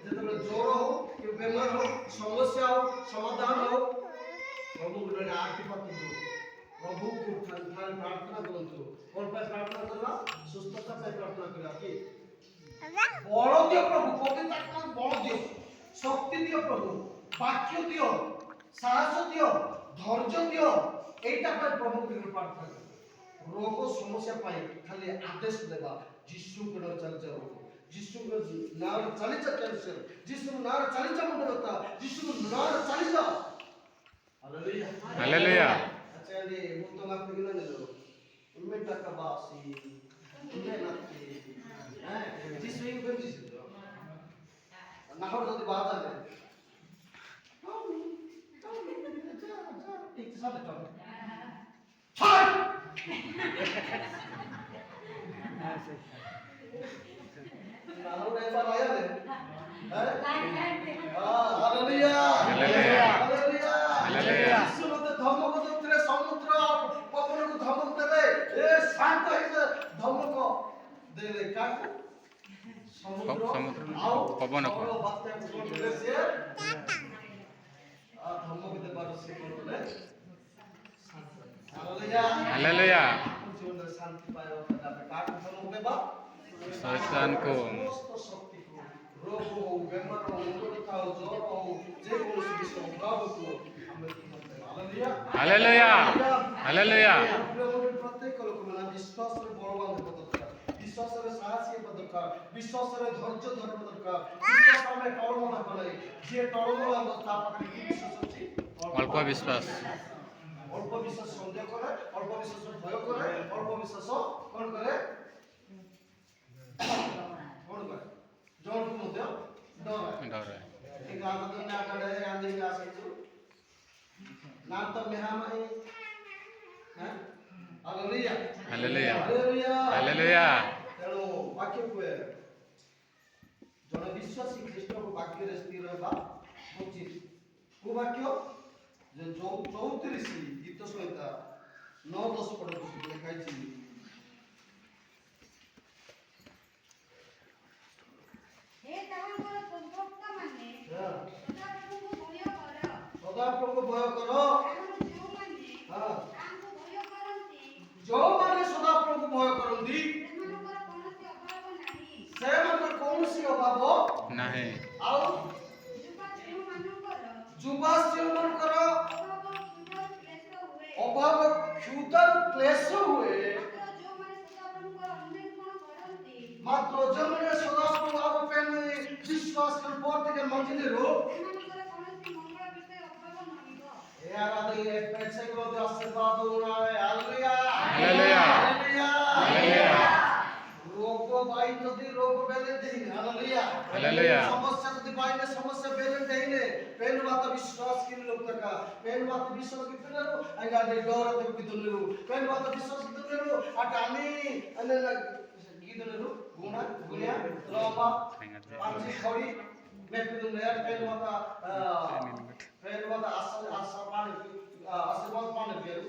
যেতবে জ্বর হোক কি বেমার হোক সমস্যা হোক সমাধান হোক প্রভু গুলোর আরতি পাত্র প্রভু को ठान प्रार्थना করন্তু কোন পায় প্রার্থনা করবা সুস্থতা পায় প্রার্থনা করা কি বড় দিও প্রভু পবিত্র আত্মা বড় দিও শক্তি দিও প্রভু বাক্য দিও সাহস দিও ধৈর্য দিও এইটা পায় প্রভু গুলোর প্রার্থনা করো রোগ সমস্যা পায় খালি আদেশ দেবা যিশু গুলোর চল যাও যিশু নাম চালিত ক্যান্সার যিশু নাম চালিত মুন্ডতা যিশু নাম চালিত হালেলুয়া हालेलुया আচ্ছা রে মুতো লাগতে গেল না উম্মে টাকা বাসি উম্মে নাকি হ্যাঁ যিশু এই বলছিস না হলে যদি বাজা নেই ঠিক সাথে তো ছয় नालो ने बार आया ने हालेलुया हालेलुया हालेलुया हालेलुया सुनते धर्मको दूतरे समुद्र पवनको धमक देले ए शांत है धमक देले का समुद्र आओ पवन को बात को से आ धमक दे बार से बोले हालेलुया हालेलुया जीवन में शांति पायो का धमक देबा शैतान को समस्त शक्ति को रोग हो बेमार हो मुंडता हो ज्वर हो जे कोई विषय अभाव को हमें हालेलुया हालेलुया हालेलुया प्रत्येक लोक माने विश्वास रे बलवान हेबा दरकार विश्वास रे साहसी हेबा दरकार विश्वास रे धैर्य धरबा दरकार विश्वास में टळमळ ना करे जे टळमळ अवस्था पाके विश्वास अछि अल्प विश्वास अल्प विश्वास सन्देह करे अल्प विश्वास भय करे अल्प विश्वास कोन करे कौन करे जोन को मध्य डर है एक आदत ना करे आंधी का आसे ना तो मेहमाई हैं हालेलुया हालेलुया हालेलुया हालेलुया तेणु वाक्य कुए जन विश्वासी ख्रीष्ट को वाक्य रे स्थिर हेबा उचित को वाक्य जे 34 गीत संहिता 9-10 पद लिखाई छी हे ତାହାଙ୍କର ପୂର୍ବୋକ୍ତମାନେ ସଦାପ୍ରଭୁଙ୍କୁ ଭୟ କର କାରଣ ଯେଉଁମାନେ ସଦାପ୍ରଭୁଙ୍କୁ ଭୟ କରନ୍ତି ସେମାନଙ୍କର କୌଣସି ଅଭାବ ନାହିଁ ଆଉ ଯୁବା ସ୍ତ୍ରୀମାନଙ୍କର ଅଭାବ କ୍ଷୁଧା କ୍ଲେଶ ହୁଏ मात्र जमने सदाप्रभु आप पेन विश्वास कर पोर्ट के मंजिले रो यार आदि एक पैसे को जो आशीर्वाद होना है हालेलुया हालेलुया हालेलुया रोगो भाई जदी रोग बेले देही हालेलुया हालेलुया समस्या जदी भाई ने समस्या बेले देही पेन बात विश्वास की लोग तक पेन बात विश्वास की पेनरो आगा डर तो बिदुलु पेन बात विश्वास की पेनरो आटामी अने गीदनरु गुणा गुणिया लोबा पांची खड़ी मेकुदु लेयर पेन माता आशा पाने आशीर्वाद पाने पेरू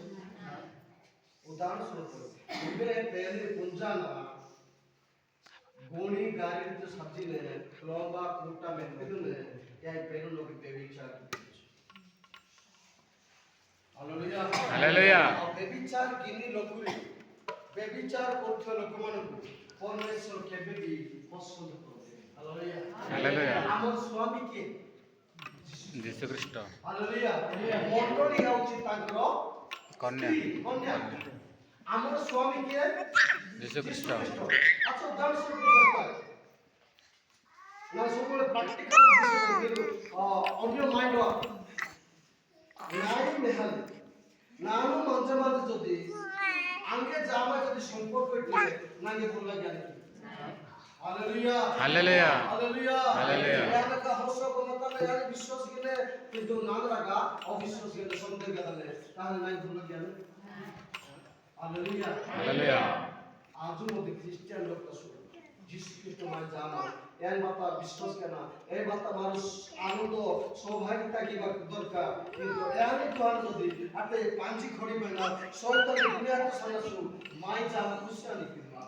उदाहरण स्वरूप इबे पहले पुंजाना गुणी गाड़ी तो सब्जी ले लोबा कुटा मेकुदु ले या पेरू लोग बेविचार हालेलुया हालेलुया बेविचार किनी लोकुरी बेविचार करथो लोकमानकु परमेश्वर केबे भी पसंद करते हालेलुया हालेलुया हमर स्वामी के ଯୀଶୁଖ୍ରୀଷ୍ଟ ହାଲେଲୁୟା ମଣ୍ଡଳୀ ହେଉଛି ତାଙ୍କର କନ୍ୟା କନ୍ୟା ଆମର ସ୍ୱାମୀ କିଏ ଯୀଶୁଖ୍ରୀଷ୍ଟ ଆଚ୍ଛା ଉଦାହରଣ ସ୍ୱରୂପ ଦରକାର ନା ସବୁବେଳେ ପ୍ରାକ୍ଟିକାଲ ଅନ୍ୟ ମାଇଣ୍ଡ ନାଇଁ ନେହାଲି ನಾನು ಮಂಜ ಮಂಜ ಜೊತೆ ಹಂಗೆ ಜಾಮ ಜೊತೆ ಸಂಪರ್ಕ ಇಟ್ಟಿದೆ ನನಗೆ ಭುಲ್ಲ ಜ್ಞಾನ हालेलुया हालेलुया हालेलुया हालेलुया याना का हौसला को मतलब यानी विश्वास केले कि जो नाम रखा अविश्वास केले संदेह केले ताहले नाही भुल ज्ञान हालेलुया हालेलुया आज मोदी ख्रिस्टियन लोग कसो जिस ख्रिस्ट मान जाना यान बाता विश्वास करना ए बाता मानुष आनंद सौभाग्यता की दरकार কিন্তু यानी तो आन যদি আতে পাঁচি খড়ি পেনা শয়তান দুনিয়া তো সনাসু মাই জাম খুশানি কিনা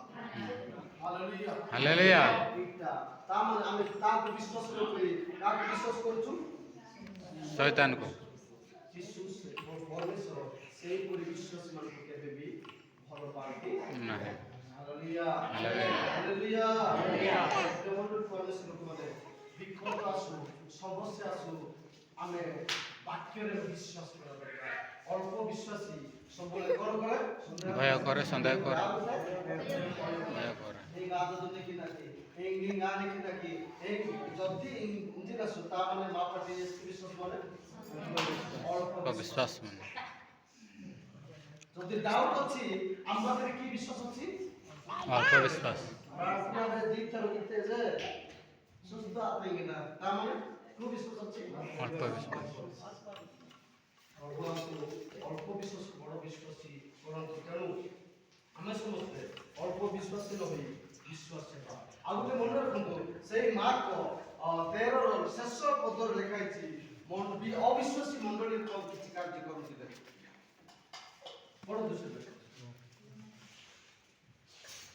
हालेलुया हालेलुया এটা তার মানে আমি তাকে বিশ্বাস করি কাকে বিশ্বাস করছু শয়তানକୁ যিশু পরমেশ্বর সেই পরি বিশ্বাস মানুষ কেবে भी ভালো পারবে ନାହିଁ हालेलुया हालेलुया हालेलुया हालेलुया যেমন পরমেশ্বর মানে বিক্ষোভ আসু সমস্যা আসু আমি বাক্যের বিশ্বাস করা দরকার অল্প বিশ্বাসী সম্বলে কর করে ভয় করে সন্দেহ করে ভয় করে এই গাদ দেখি নাকি এই গান দেখি নাকি এই যদি ইঞ্জিন আসু তা মানে মাপাটি বিশ্বাস মানে অল্প ବିଶ୍ୱାସ ମାନେ যদি ডাউট ଅଛି আমাদের কি বিশ্বাস ଅଛି ଅଳ୍ପ ବିଶ୍ୱାସ আপনাদের দিকটা রইতে যে সুস্থ আপনি না তার মানে কি বিশ্বাস ଅଛି ଅଳ୍ପ ବିଶ୍ୱାସ অল্প বিশ্বাস বড় বিশ্বাসী করন্তু তেণু ଆମେ ସମସ୍ତେ ଅଳ୍ପ ବିଶ୍ୱାସୀ ନହୋଇ ବିଶ୍ୱାସ ହେବା ଆଉ ଗୋଟେ ମନେ ରଖନ୍ତୁ ସେଇ ମାର୍କ 13 ର ଶେଷ ପଦରେ ଲେଖା ହେଇଛି ଅବିଶ୍ୱାସୀ ମଣ୍ଡଳୀ କିଛି କାର୍ଯ୍ୟ କରୁଥିଲେ ପଢନ୍ତୁ ସେ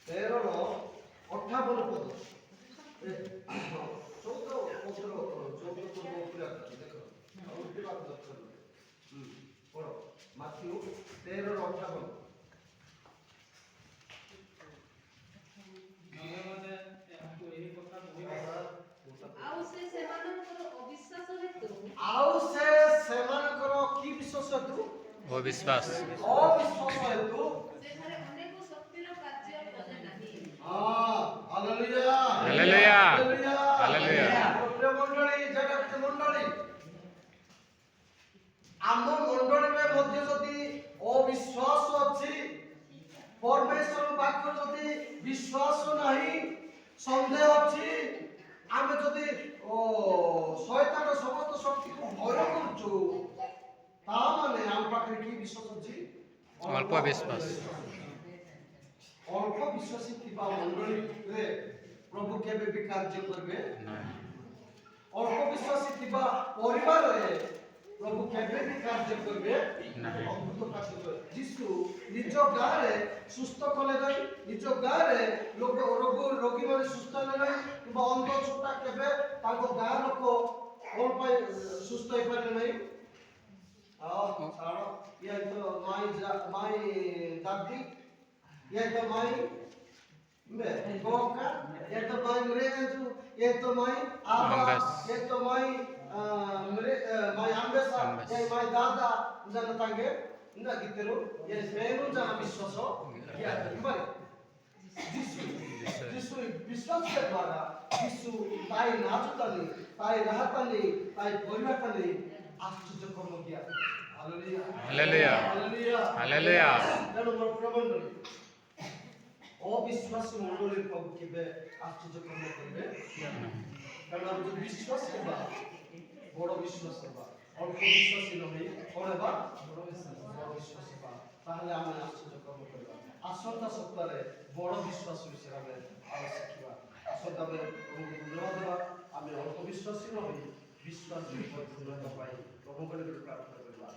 13 ର 58 ପଦ 14 ପଦ ଦେଖ ଆଉ ଗୋଟେ ବାତ ଦର୍ଶନ ପଢ ମାଥିଉ 13 ର 58 ଆଉ ସେ ସେମାନଙ୍କର କି ବିଶ୍ୱାସ ହେତୁ ଅବିଶ୍ୱାସ ଅବିଶ୍ୱାସ ହେତୁ ସେଠାରେ ଅନେକ ଶକ୍ତିର କାର୍ଯ୍ୟ କଲେ ନାହିଁ ହାଲେଲୁୟା ହାଲେଲୁୟା ହାଲେଲୁୟା ହାଲେଲୁୟା ମଣ୍ଡଳୀ ଜଗତ ମଣ୍ଡଳୀ ଆମ ମଣ୍ଡଳୀରେ ମଧ୍ୟ ଯଦି ଅବିଶ୍ୱାସ ଅଛି ପରମେଶ୍ୱର ପାଖରେ ଯଦି ବିଶ୍ୱାସ ନାହିଁ ସନ୍ଦେହ ଅଛି ଆମେ ଯଦି ଶୟତାନର ସମସ୍ତ ଶକ୍ତିକୁ ଭୟ କରୁଛୁ ତା ମାନେ ଆମ ପାଖରେ କି ବିଶ୍ୱାସ ଅଛି ଅଳ୍ପ ବିଶ୍ୱାସ ଅଳ୍ପ ବିଶ୍ୱାସୀ ଥିବା ମଣ୍ଡଳୀରେ ପ୍ରଭୁ କେବେ ବି କାର୍ଯ୍ୟ କରିବେ ନାହିଁ ଅଳ୍ପ ବିଶ୍ୱାସୀ ଥିବା ପରିବାରରେ ପ୍ରଭୁ କେବେ ବି କାର୍ଯ୍ୟ କରିବେ ନାହିଁ ଅଦ୍ଭୁତ କାର୍ଯ୍ୟ କରିବେ ଯୀଶୁ ନିଜ ଗାଁରେ ସୁସ୍ଥ କଲେ ନାହିଁ ନିଜ ଗାଁରେ ରୋଗୀମାନେ ସୁସ୍ଥ ହେଲେ ନାହିଁ କିମ୍ବା ଅନ୍ଧ ଛୋଟା କେବେ ତାଙ୍କ ଗାଁ ଲୋକ କଣ ପାଇଁ ସୁସ୍ଥ ହେଇପାରିଲେ ନାହିଁ ଛାଡ଼ ଇଏ ତ ମାଇ ଦାଦି ଇଏ ତ ମାଇ Boca, eto mai mreventu, eto mai aba, eto mai mai ambesa, mai dada, jana tange, nda gitero, ye menu jana biswaso, ya bari. Jisu biswas ke द्वारा जिसु ताई नाचुतानी, ताई रहतानी, ताई परिवर्तनी आश्चर्य कर्म किया. हालेलुया. Hallelujah hallelujah. हालेलुया तेणु मोर प्रबंधनी অবিশ্বাসী মণ্ডলীর প্রভু কেবে আশ্চর্য কর্ম করবে কারণ আমি যদি বিশ্বাস করবা বড় বিশ্বাস করবা অল্প বিশ্বাসী নহে করবা বড় বিশ্বাস করবা তাহলে আমি আশ্চর্য কর্ম করবা আসন্তা সপ্তাহে বড় বিশ্বাস বিষয়ে আমি আরো শিখিবা আসন্তা প্রভুকে ধন্যবাদ দেবা আমি অল্প বিশ্বাসী নহে বিশ্বাস ধন্যবাদ পাই প্রভু করে প্রার্থনা করবা